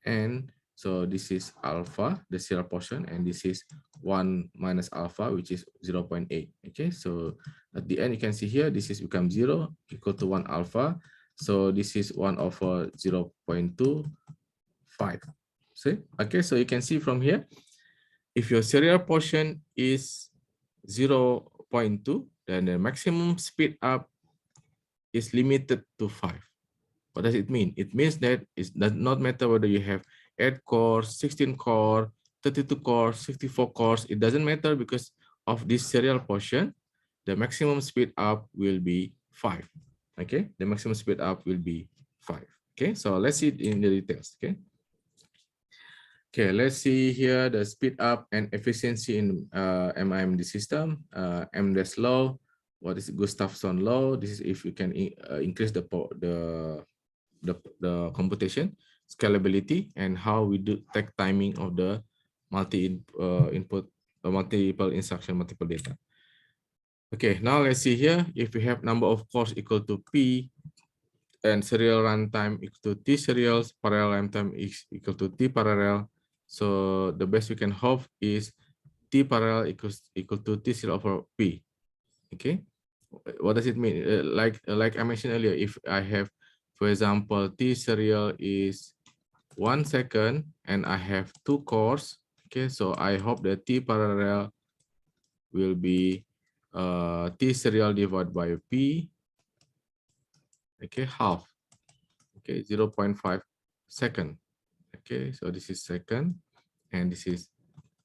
n. So this is alpha, the serial portion, and this is 1 minus alpha, which is 0.8. Okay, so at the end, you can see here, this is become 0 equal to 1 alpha. So this is 1 over 0.25. See? Okay, so you can see from here, if your serial portion is 0.2, then the maximum speed up is limited to 5. What does it mean? It means that it does not matter whether you have 8 cores, 16 cores, 32 cores, 64 cores. It doesn't matter because of this serial portion, the maximum speed up will be 5. Okay, the maximum speed up will be 5. Okay, so let's see it in the details. Okay. Okay, let's see here the speed up and efficiency in MIMD system. Amdahl's law. What is Gustafson law? This is if you can increase the computation, scalability, and how we do take timing of the multiple instruction, multiple data. Okay, now let's see here. If we have number of cores equal to P and serial runtime equal to T serials, parallel runtime is equal to T parallel. So the best we can hope is T parallel equal to T serial over P. Okay, what does it mean? Like I mentioned earlier, if I have, for example, T serial is 1 second and I have 2 cores. Okay, so I hope that T parallel will be T serial divided by P, okay, half, okay, 0.5 second. Okay, so this is second and this is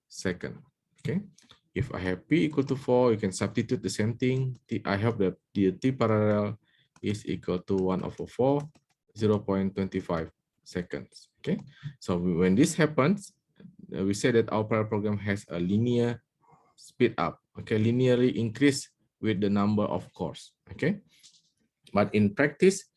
second. Okay, if I have P equal to 4, you can substitute the same thing. I hope that the T parallel is equal to 1/4, 0.25 seconds. Okay, so when this happens, we say that our parallel program has a linear speed up, okay, linearly increase with the number of cores. Okay, but in practice,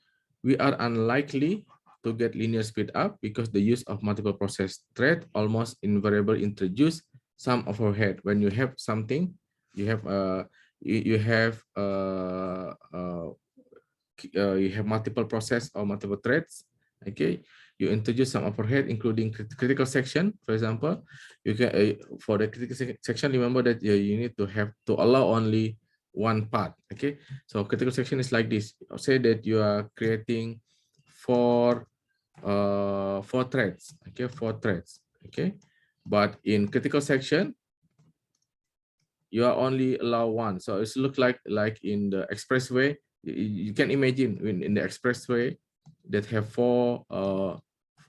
we are unlikely to get linear speed up because the use of multiple process thread almost invariably introduce some overhead. When you have something, you have you have multiple process or multiple threads. Okay, you introduce some overhead, including critical section. For example, you can for the critical section, remember that you need to have to allow only one part. Okay, so critical section is like this. Say that you are creating four threads. Okay, 4 threads. Okay, but in critical section, you are only allow one. So it's look like in the expressway. You can imagine in the expressway that have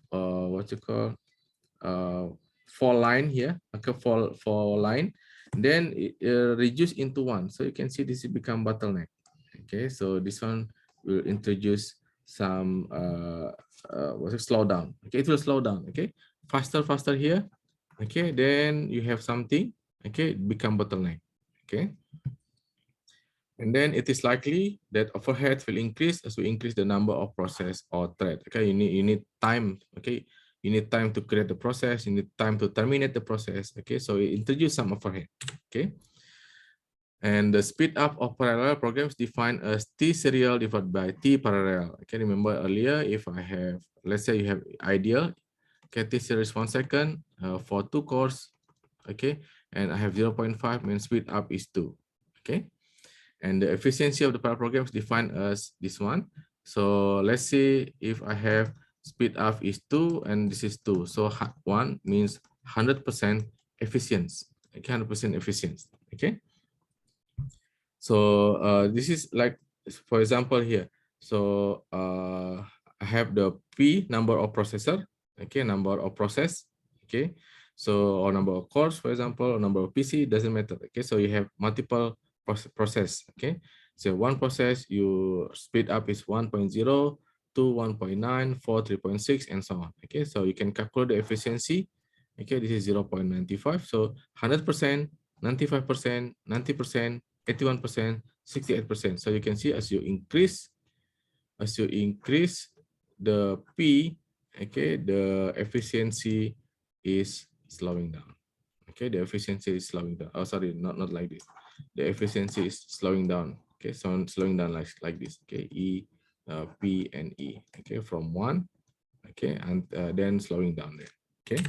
what you call 4 line here, okay, four line, then it reduce into one. So you can see this become bottleneck. Okay, so this one will introduce some slow down. Okay, it will slow down. Okay, faster here. Okay, then you have something. Okay, become bottleneck. Okay, and then it is likely that overhead will increase as we increase the number of process or thread. Okay, you need time. Okay, you need time to create the process. You need time to terminate the process. Okay, so you introduce some overhead. Okay, and the speed up of parallel programs defined as T serial divided by T parallel. Okay, remember earlier, if I have, let's say you have ideal, okay, T serial is 1 second for 2 cores. Okay, and I have 0.5, means speed up is 2. Okay. And the efficiency of the parallel program is defined as this one. So let's see if I have speed up is 2 and this is 2. So 1 means 100% efficiency. Okay, 100% efficiency. Okay. So this is like, for example here. So I have the P number of processor. Okay, number of process. Okay. So or number of cores, for example, or number of PC, doesn't matter. Okay, so you have multiple process. Okay, so one process you speed up is 1.0, 2, 1.9, 4, 3.6, and so on. Okay, so you can calculate the efficiency. Okay, this is 0.95. So 100%, 95%, 90%, 81%, 68%. So you can see as you increase the P, okay, the efficiency is slowing down. Okay, the efficiency is slowing down. Oh, sorry, not like this. The efficiency is slowing down. Okay, so slowing down like this. Okay, E, P, and E. Okay, from 1. Okay, and then slowing down there. Okay.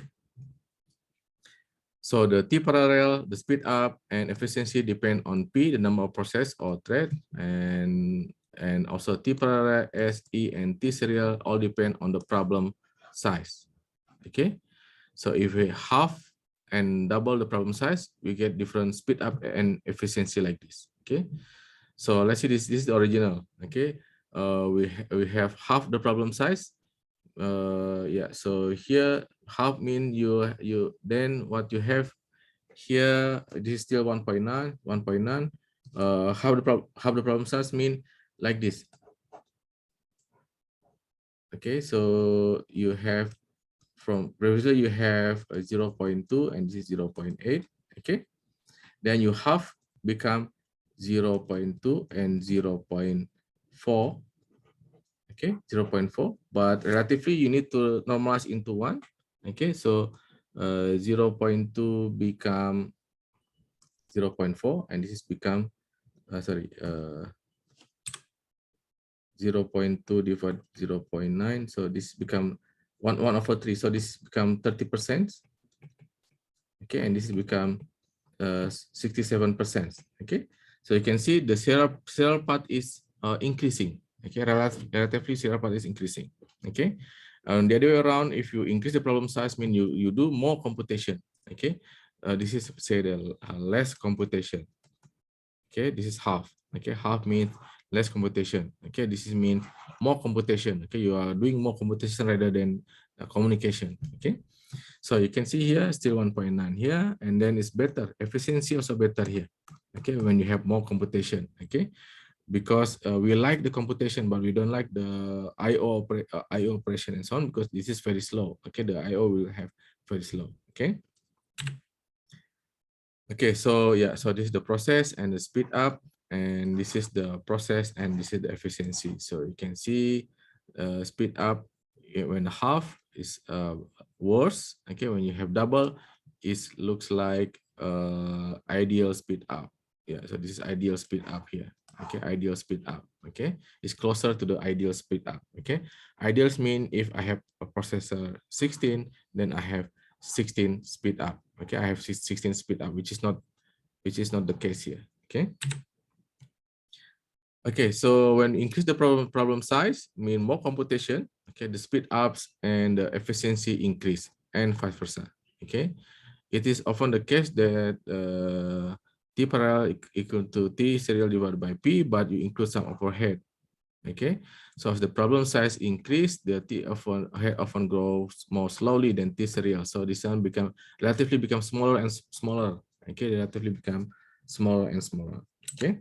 So the T parallel, the speed up, and efficiency depend on P, the number of process or thread, and also T parallel, S, E, and T serial all depend on the problem size. Okay, so if we half and double the problem size, we get different speed up and efficiency like this. Okay, so let's see, this is the original. Okay, we have half the problem size. Yeah, so here half mean you then what you have here, this is still 1.9. How the problem size mean like this. Okay, so you have from previously you have a 0.2 and this is 0.8. Okay, then you half become 0.2 and 0.4. Okay, 0.4, but relatively you need to normalize into 1. Okay, so 0.2 become 0.4 and this is become 0.2 divided 0.9, so this become 1/3, so this become 30%. Okay, and this become 67%. Okay, so you can see the serial part is increasing. Okay, relatively serial part is increasing. Okay, and the other way around, if you increase the problem size, mean you do more computation. Okay, this is say the less computation. Okay, this is half. Okay, half means less computation. Okay, this is mean more computation. Okay, you are doing more computation rather than communication. Okay, so you can see here still 1.9 here, and then it's better. Efficiency also better here. Okay, when you have more computation. Okay, because we like the computation, but we don't like the IO operation and so on, because this is very slow. Okay, the IO will have very slow. Okay. Okay, so yeah, so this is the process and the speed up, and this is the process and this is the efficiency. So you can see speed up when half is worse. Okay, when you have double, it looks like ideal speed up. Yeah, so this is ideal speed up here. Okay, ideal speed up. Okay, it's closer to the ideal speed up. Okay, ideals mean if I have a processor 16, then I have 16 speed up. Okay, I have 16 speed up, which is not the case here. Okay. Okay, so when increase the problem size, mean more computation. Okay, the speed ups and the efficiency increase, and vice versa. Okay, it is often the case that T parallel equal to T serial divided by P, but you include some overhead. Okay, so as the problem size increase, the T often grows more slowly than T serial. So this one relatively become smaller and smaller. Okay, relatively become smaller and smaller. Okay.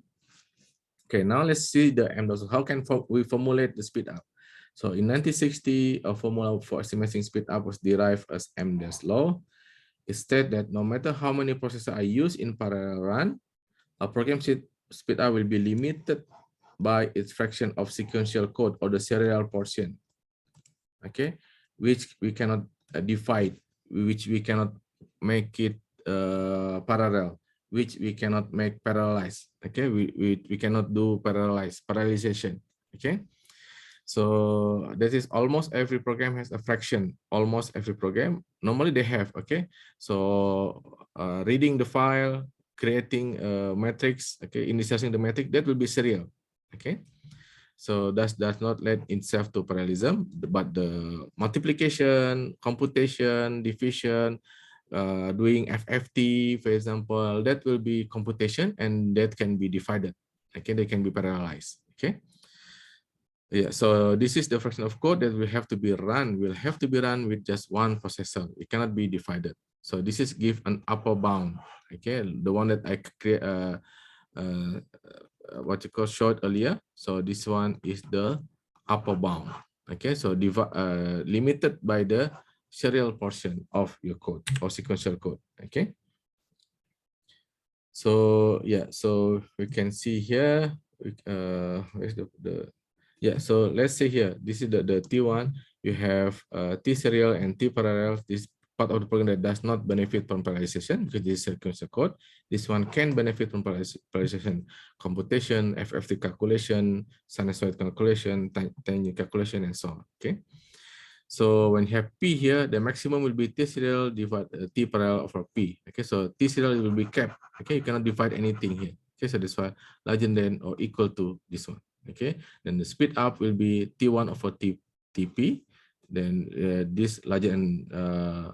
Okay, now let's see the M dash. How can we formulate the speed up? So in 1960, a formula for estimating speed up was derived as M dash law. It states that no matter how many processors I use in parallel run, a program speed up will be limited by its fraction of sequential code or the serial portion. Okay, which we cannot divide, which we cannot make it parallel, which we cannot make parallelize. Okay, we cannot do parallelization. Okay, so that is almost every program has a fraction. Almost every program normally they have. Okay, so reading the file, creating a matrix, okay, initializing the matrix, that will be serial. Okay, so that does not lead itself to parallelism, but the multiplication, computation, division, doing FFT, for example, that will be computation and that can be divided. Okay, they can be parallelized. Okay. Yeah, so this is the fraction of code that will have to be run. Will have to be run with just one processor. It cannot be divided. So this is give an upper bound. Okay, the one that I create. What you call short earlier. So this one is the upper bound. Okay, so limited by the serial portion of your code or sequential code. Okay. So yeah, so we can see here. Where's the yeah? So let's say here, this is the T1. You have T serial and T parallel. This part of the program that does not benefit from parallelization because this is sequential code. This one can benefit from parallelization, computation, FFT calculation, sinusoid calculation, tangent calculation, and so on. Okay. So when you have P here, the maximum will be T serial divided T parallel over P. Okay, so T serial will be kept. Okay, you cannot divide anything here. Okay, so this one larger than or equal to this one. Okay, then the speed up will be T1 over TP. Then this larger and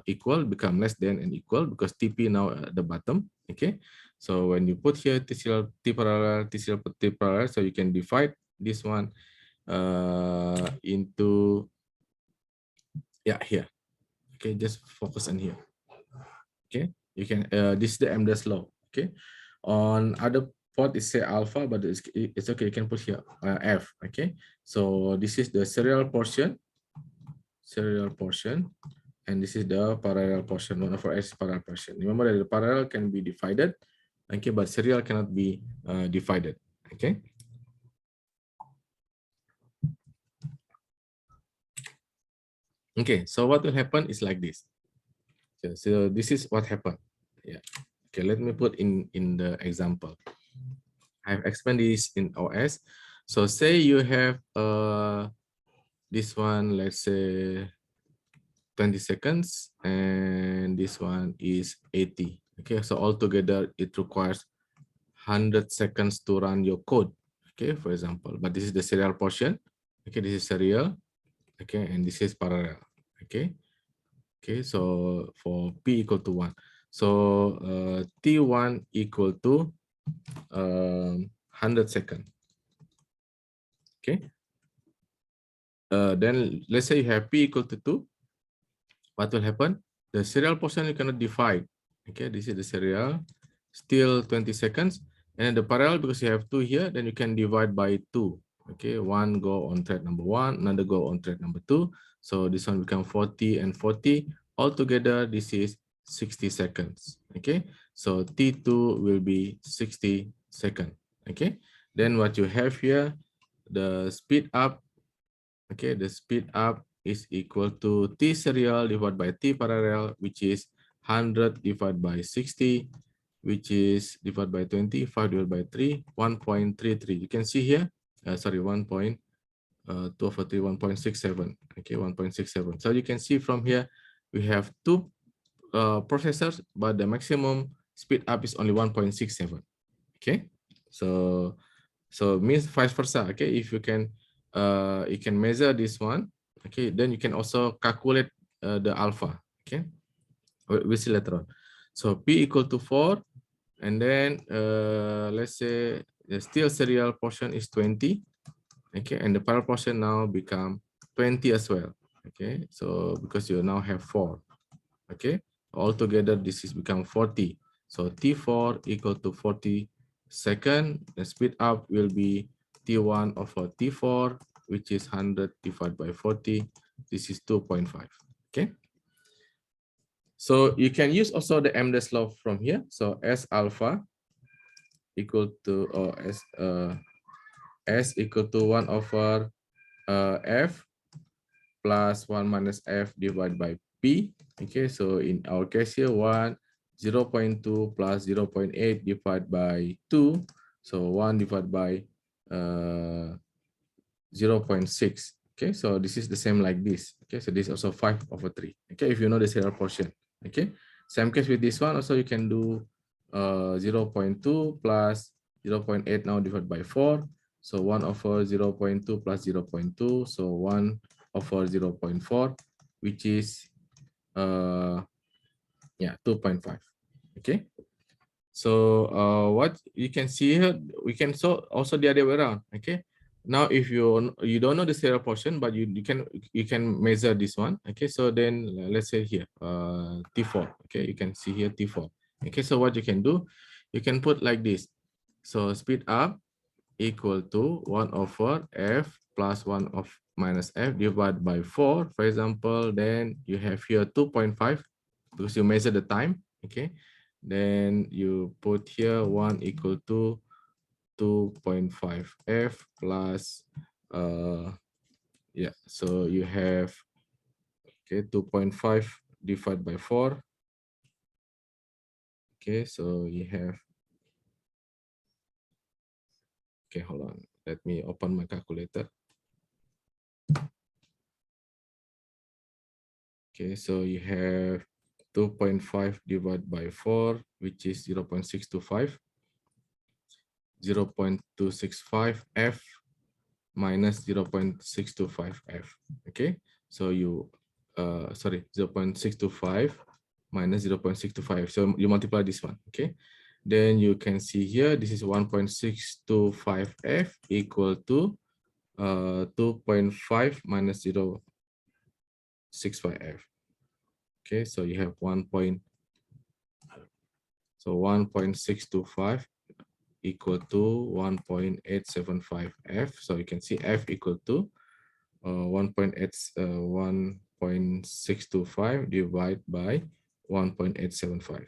equal become less than and equal because TP now at the bottom. Okay, so when you put here T serial T parallel T serial T parallel, so you can divide this one into here. Okay, just focus on here. Okay, you can this is the M dash law. Okay, on other port it say alpha, but it's okay, you can put here F. Okay, so this is the serial portion, and this is the parallel portion. 1 over S parallel portion. Remember that the parallel can be divided, okay, but serial cannot be divided. Okay. Okay, so what will happen is like this. So this is what happened. Yeah. Okay, let me put in the example. I've explained this in OS. So say you have this one, let's say 20 seconds, and this one is 80. Okay, so altogether it requires 100 seconds to run your code. Okay, for example, but this is the serial portion. Okay, this is serial. Okay, and this is parallel. Okay. Okay, so for P equal to 1. So T1 equal to 100 seconds. Okay. Then let's say you have P equal to 2. What will happen? The serial portion you cannot divide. Okay, this is the serial, still 20 seconds. And then the parallel, because you have 2 here, then you can divide by 2. Okay, one go on thread number 1, another go on thread number 2. So this one become 40 and 40. Altogether, this is 60 seconds. Okay, so T2 will be 60 seconds. Okay, then what you have here, the speed up. Okay, the speed up is equal to T serial divided by T parallel, which is 100 divided by 60, which is divided by 25 divided by 3, 1.33. You can see here, sorry, 1.2 over 3, 1.67. Okay, 1.67. So you can see from here, we have two processors, but the maximum speed up is only 1.67. Okay, so means vice versa. Okay, if you can measure this one. Okay, then you can also calculate the alpha. Okay, we'll see later on. So P equal to 4, and then let's say the still serial portion is 20. Okay, and the parallel portion now become 20 as well. Okay, so because you now have 4. Okay, altogether this is become 40. So T4 equal to 40 second. The speed up will be T1 over T4, which is 100 divided by 40. This is 2.5. Okay. So you can use also the MDES law from here. So S alpha equal to, or S equal to 1 over F plus 1 minus F divided by P. Okay, so in our case here, 0.2 plus 0.8 divided by 2. So 1 divided by 0.6. Okay, so this is the same like this. Okay, so this is also 5 over 3. Okay, if you know the serial portion. Okay, same case with this one. Also, you can do 0.2 plus 0.8 now divided by 4. So 1 over 0.2 plus 0.2. So 1 over 0.4, which is 2.5. Okay. So what you can see here, we can also the other way around. Okay. Now, if you don't know the serial portion, but you can measure this one. Okay. So then let's say here T4. Okay. You can see here T4. Okay. So what you can do, you can put like this. So speed up equal to 1 over F plus 1 of minus F divided by 4, for example. Then you have here 2.5 because you measure the time. Okay. Then you put here 1 equal to 2.5 F plus so you have 2.5 divided by 4. Okay, so you have, hold on, let me open my calculator. Okay, so you have 2.5 divided by 4, which is 0.625. 0.265 F minus 0.625 F. Okay, so you 0.625 minus 0.625. So you multiply this one. Okay, then you can see here this is 1.625 F equal to 2.5 minus 0.65 F. Okay, so you have 1.625 equal to 1.875 F. So you can see F equal to 1.625 divided by 1.875.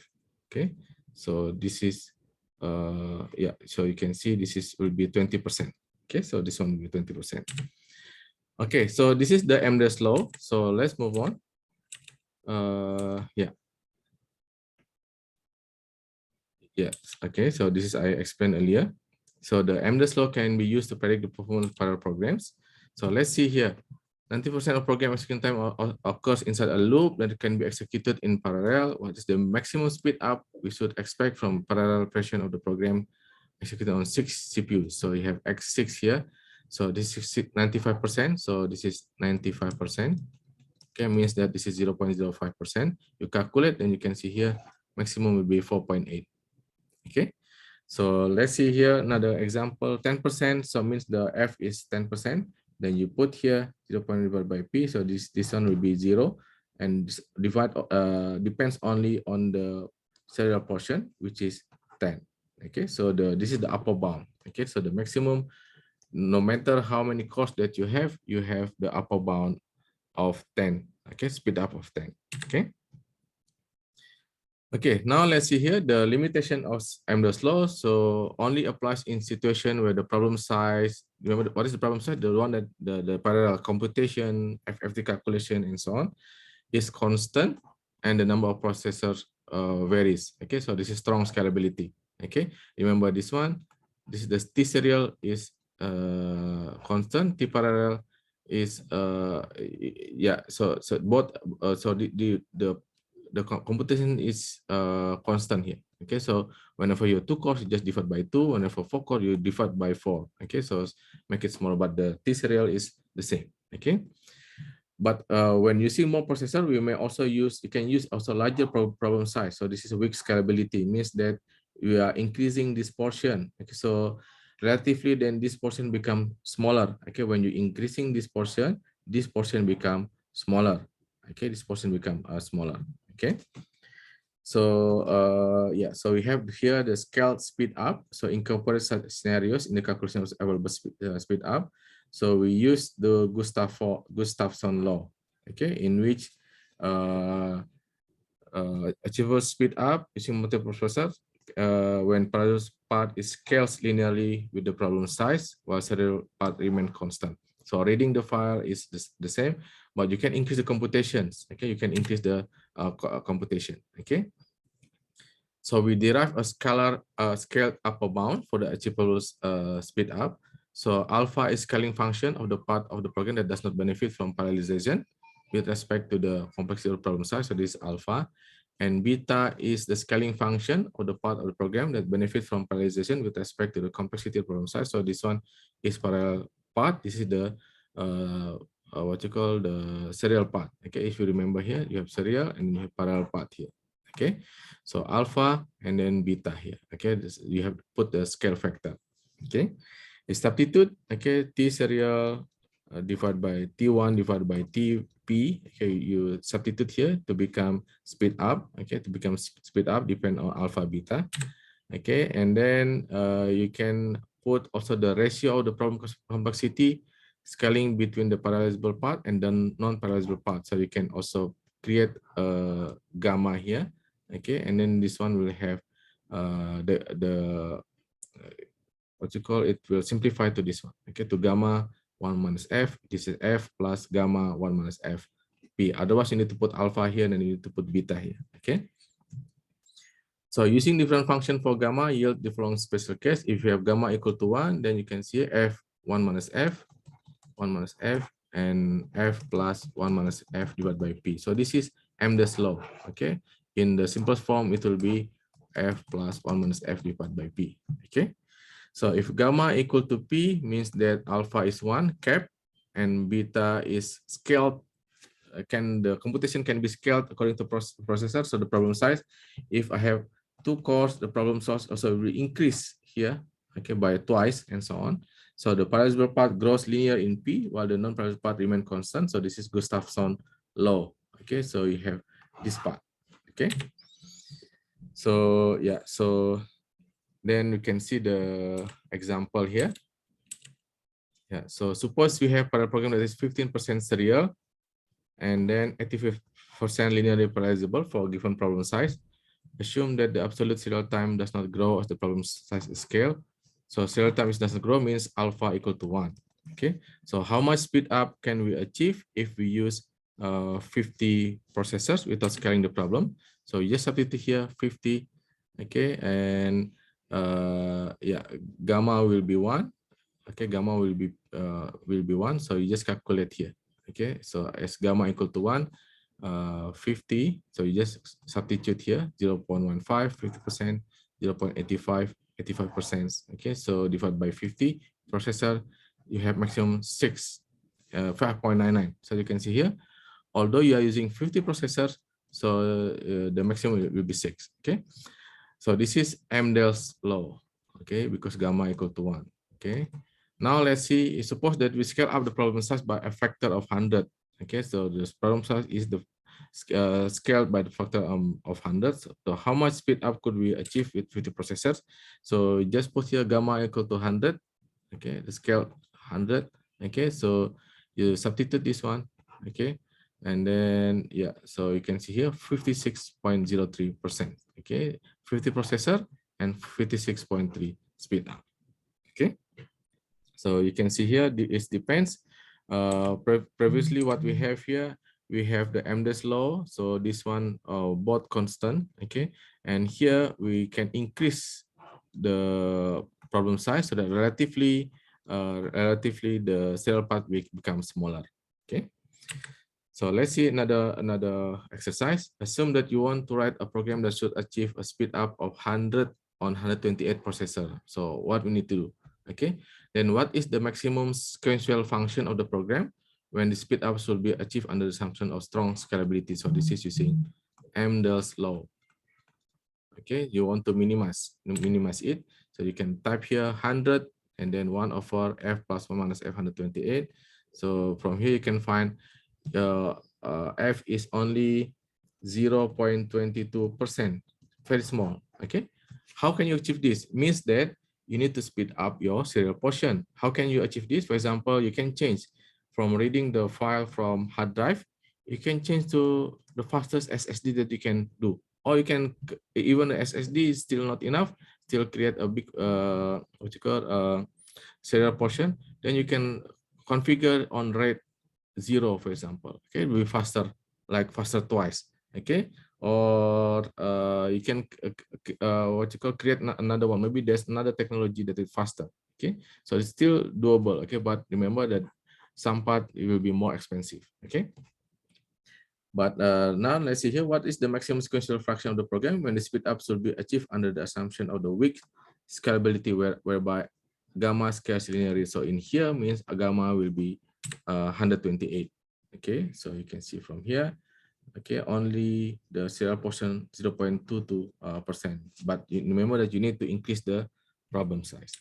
Okay, so this is so you can see this will be 20%. Okay, so this one will be 20%. Okay, so this is the MDES law. So let's move on. Yes. Okay, so this is I explained earlier. So the MDES law can be used to predict the performance of parallel programs. So let's see here. 90% of program execution time occurs inside a loop that can be executed in parallel. What is the maximum speed up we should expect from parallel operation of the program executed on 6 CPUs? So you have X6 here. So this is 95%. So this is 95%. Okay, means that this is 0.05%. You calculate, and you can see here maximum will be 4.8. Okay, so let's see here another example. 10%, so means the f is 10%. Then you put here 0.1 divided by p, so this one will be 0, and divide depends only on the serial portion, which is 10. Okay, so this is the upper bound. Okay, so the maximum, no matter how many cores that you have the upper bound of 10. Okay, speed up of 10. Okay. Okay, now let's see here the limitation of Amdahl's law. So only applies in situation where the problem size, remember what is the problem size? The one that the parallel computation, FFT calculation, and so on is constant, and the number of processors varies. Okay, so this is strong scalability. Okay, remember this one. This is the T serial is constant, T parallel is yeah. So both so the computation is constant here. Okay, so whenever you have 2 cores, you just divide by 2. Whenever 4 cores, you divide by 4. Okay, so make it smaller, but the T serial is the same. Okay, but when using more processor, we may also use, you can use also larger problem size. So this is a weak scalability, means that we are increasing this portion. Okay, so relatively then this portion become smaller. Okay, when you increasing this portion become smaller. Okay, this portion become smaller. Okay, so yeah, so we have here the scaled speed up. So incorporate such scenarios in the calculation of available speed up. So we use the Gustafson law, okay, in which achievable speed up using multiple processors when parallel part is scaled linearly with the problem size, while serial part remain constant. So reading the file is the same, but you can increase the computations. Okay, you can increase the computation. Okay, so we derive a scalar scaled upper bound for the achievable speed up. So alpha is scaling function of the part of the program that does not benefit from parallelization with respect to the complexity of the problem size. So this is alpha, and beta is the scaling function of the part of the program that benefits from parallelization with respect to the complexity of the problem size. So this one is parallel part. This is the what you call the serial part. Okay, if you remember here, you have serial and you have parallel part here. Okay, so alpha and then beta here. Okay, you have to put the scale factor. Okay, you substitute. Okay, T serial divided by T1 divided by TP. Okay, you substitute here to become speed up. Okay, to become speed up depend on alpha beta. Okay, and then you can put also the ratio of the problem complexity scaling between the parallelizable part and the non-parallelizable part. So you can also create a gamma here. Okay, and then this one will have the what you call it will simplify to this one. Okay, to gamma 1 minus f. This is f plus gamma 1 minus f p. Otherwise, you need to put alpha here and then you need to put beta here. Okay. So using different function for gamma yield the following special case. If you have gamma equal to 1, then you can see f 1 minus f, 1 minus f, and f plus 1 minus f divided by p. So this is Amdahl's law. Okay. In the simplest form, it will be f plus 1 minus f divided by p. Okay. So if gamma equal to p means that alpha is 1 cap and beta is scaled. The computation can be scaled according to processor. So the problem size, if I have 2 cores, the problem size also will increase here, okay, by twice and so on. So the parallelizable part grows linear in P while the non-parallelizable part remain constant. So this is Gustafson law. Okay, so you have this part. Okay. So yeah, so then we can see the example here. Yeah, so suppose we have parallel program that is 15% serial and then 85% linearly parallelizable for a given problem size. Assume that the absolute serial time does not grow as the problem size is scaled. So serial time doesn't grow means alpha equal to 1. Okay, so how much speed up can we achieve if we use 50 processors without scaling the problem? So you just substitute here 50. Okay, and yeah, gamma will be 1. Okay, gamma will be 1. So you just calculate here. Okay, so as gamma equal to 1, 50. So you just substitute here 0.15, 50%, 0.85, 85%. Okay, so divide by 50. Processor, you have maximum 5.99. So you can see here, although you are using 50 processors, So the maximum will be 6. Okay. So this is Amdahl's law. Okay, because gamma equal to 1. Okay. Now let's see. Suppose that we scale up the problem size by a factor of 100. Okay, so this problem size is the scaled by the factor of 100. So how much speed up could we achieve with 50 processors? So just put here gamma equal to 100. Okay, the scale 100. Okay, so you substitute this one. Okay, and then yeah, so you can see here 56.03%. Okay, 50 processor and 56.3 speed up. Okay, so you can see here it depends. Previously what we have here, we have the Amdahl's law, so this one both constant. Okay, and here we can increase the problem size so that relatively the serial path becomes smaller. Okay, so let's see another exercise. Assume that you want to write a program that should achieve a speed up of 100 on 128 processor. So what we need to do? Okay, then what is the maximum sequential function of the program when the speed up should be achieved under the assumption of strong scalability? So this is using Amdahl's law. Okay, you want to minimize it, so you can type here 100 and then 1 over f plus 1 minus f 128. So from here you can find f is only 0.22%, very small. Okay, how can you achieve this? Means that you need to speed up your serial portion. How can you achieve this? For example, you can change from reading the file from hard drive, you can change to the fastest SSD that you can do, or you can, even the SSD is still not enough, still create a big what you call serial portion, then you can configure on RAID 0, for example. Okay, it will be faster, like faster twice. Okay, or you can what you call create another one. Maybe there's another technology that is faster. Okay, so it's still doable. Okay, but remember that some part it will be more expensive. Okay. But now let's see here, what is the maximum sequential fraction of the program when the speed up should be achieved under the assumption of the weak scalability whereby gamma scales linearly. So in here means a gamma will be 128. Okay, so you can see from here, okay, only the serial portion 0.22%. But you remember that you need to increase the problem size.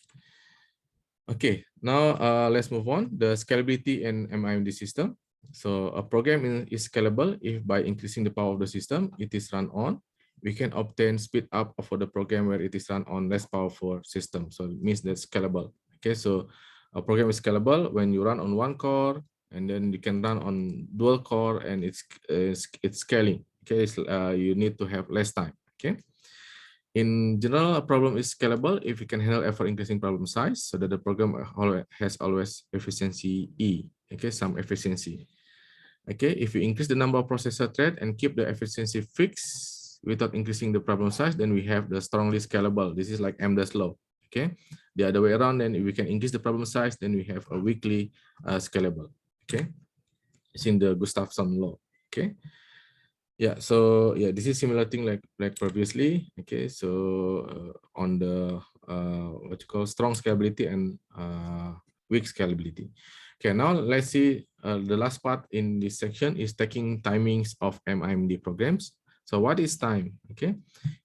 Okay, now let's move on. The scalability in MIMD system. So a program is scalable if by increasing the power of the system it is run on, we can obtain speed up for the program where it is run on less powerful system. So it means that scalable. Okay, so a program is scalable when you run on one core and then you can run on dual core and it's scaling. Okay, you need to have less time. Okay. In general, a problem is scalable if you can handle ever-increasing problem size so that the program has always efficiency E, okay, some efficiency. Okay, if you increase the number of processor thread and keep the efficiency fixed without increasing the problem size, then we have the strongly scalable. This is like Amdahl's law. Okay, the other way around, then if we can increase the problem size, then we have a weakly scalable. Okay, it's in the Gustafson law. Okay. Yeah, so yeah, this is similar thing like previously. Okay, so on the what you call strong scalability and weak scalability. Okay, now let's see the last part in this section is taking timings of MIMD programs. So what is time? Okay,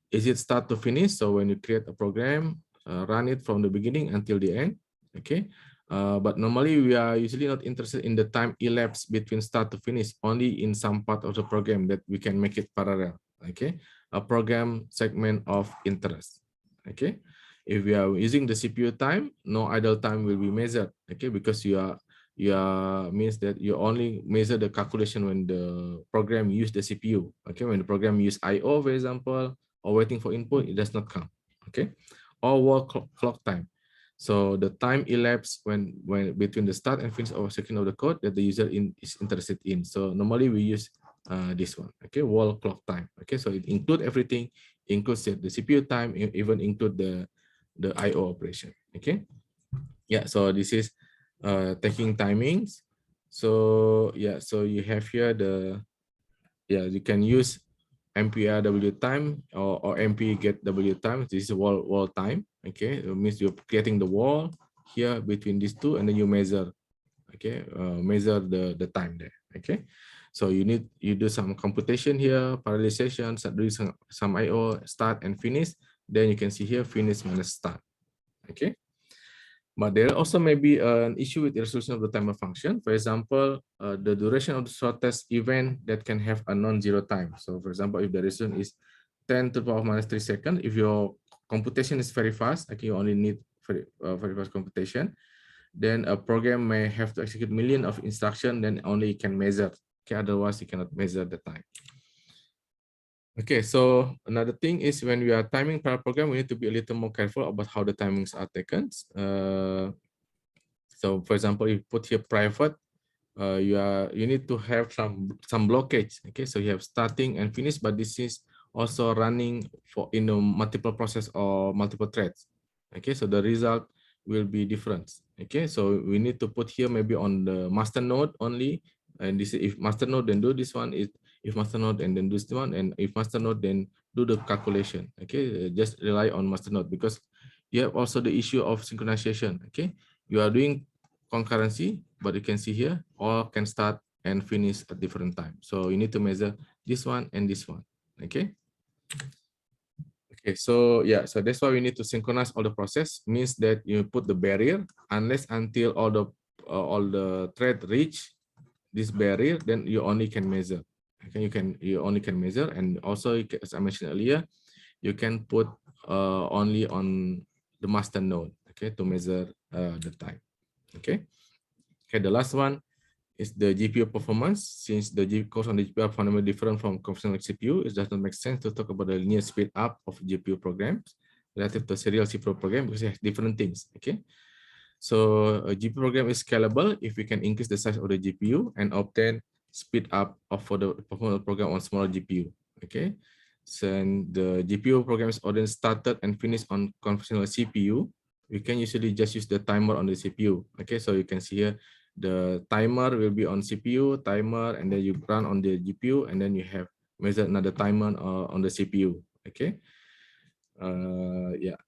is it start to finish? So when you create a program, run it from the beginning until the end. Okay, but normally we are usually not interested in the time elapsed between start to finish, only in some part of the program that we can make it parallel. Okay, a program segment of interest. Okay, if we are using the CPU time, no idle time will be measured. Okay, because you are means that you only measure the calculation when the program use the CPU. Okay, when the program use IO, for example, or waiting for input, it does not count. Okay, or wall clock time. So the time elapsed when between the start and finish of a section of the code that the user is interested in. So normally we use this one. Okay, wall clock time. Okay, so it include everything, includes the CPU time, even include the IO operation. Okay, yeah. So this is taking timings. So yeah, so you have here you can use MPRW time or MP get W time. This is wall time. Okay, it means you're creating the wall here between these two, and then you measure. Okay, measure the time there. Okay, So you do some computation here, parallelization, start doing some IO, start and finish. Then you can see here finish minus start. Okay. But there also may be an issue with the resolution of the timer function. For example, the duration of the shortest event that can have a non-zero time. So for example, if the resolution is 10 to the power minus 3 seconds, if your computation is very fast, like you only need very fast computation, then a program may have to execute millions of instructions, then only can measure. Okay, otherwise you cannot measure the time. Okay, so another thing is when we are timing parallel program, we need to be a little more careful about how the timings are taken. So for example, if you put here private, you need to have some blockage. Okay, so you have starting and finish, but this is also running for multiple process or multiple threads. Okay, so the result will be different. Okay, so we need to put here maybe on the master node only, and this is if master node, then do this one. If master node and then do this one, and if master node, then do the calculation. Okay, just rely on master node because you have also the issue of synchronization. Okay, you are doing concurrency, but you can see here all can start and finish at different time. So you need to measure this one and this one. Okay. Okay, so yeah, so that's why we need to synchronize all the process. Means that you put the barrier unless until all the thread reach this barrier, then you only can measure. Okay, you only can measure, and also as I mentioned earlier, you can put only on the master node. Okay, to measure the time. Okay. Okay, the last one is the GPU performance. Since the cost on the GPU are fundamentally different from conventional CPU, it does not make sense to talk about the linear speed up of GPU programs relative to serial CPU program because it has different things. Okay, so a GPU program is scalable if we can increase the size of the GPU and obtain speed up for the performance program on smaller GPU. Okay, so the GPU program is already started and finished on conventional CPU. We can usually just use the timer on the CPU. Okay, so you can see here the timer will be on CPU, timer, and then you run on the GPU, and then you have measure another timer on the CPU. Okay. Yeah.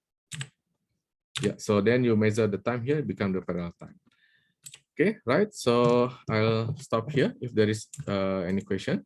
So then you measure the time here, become the parallel time. Okay, right. So I'll stop here if there is any question.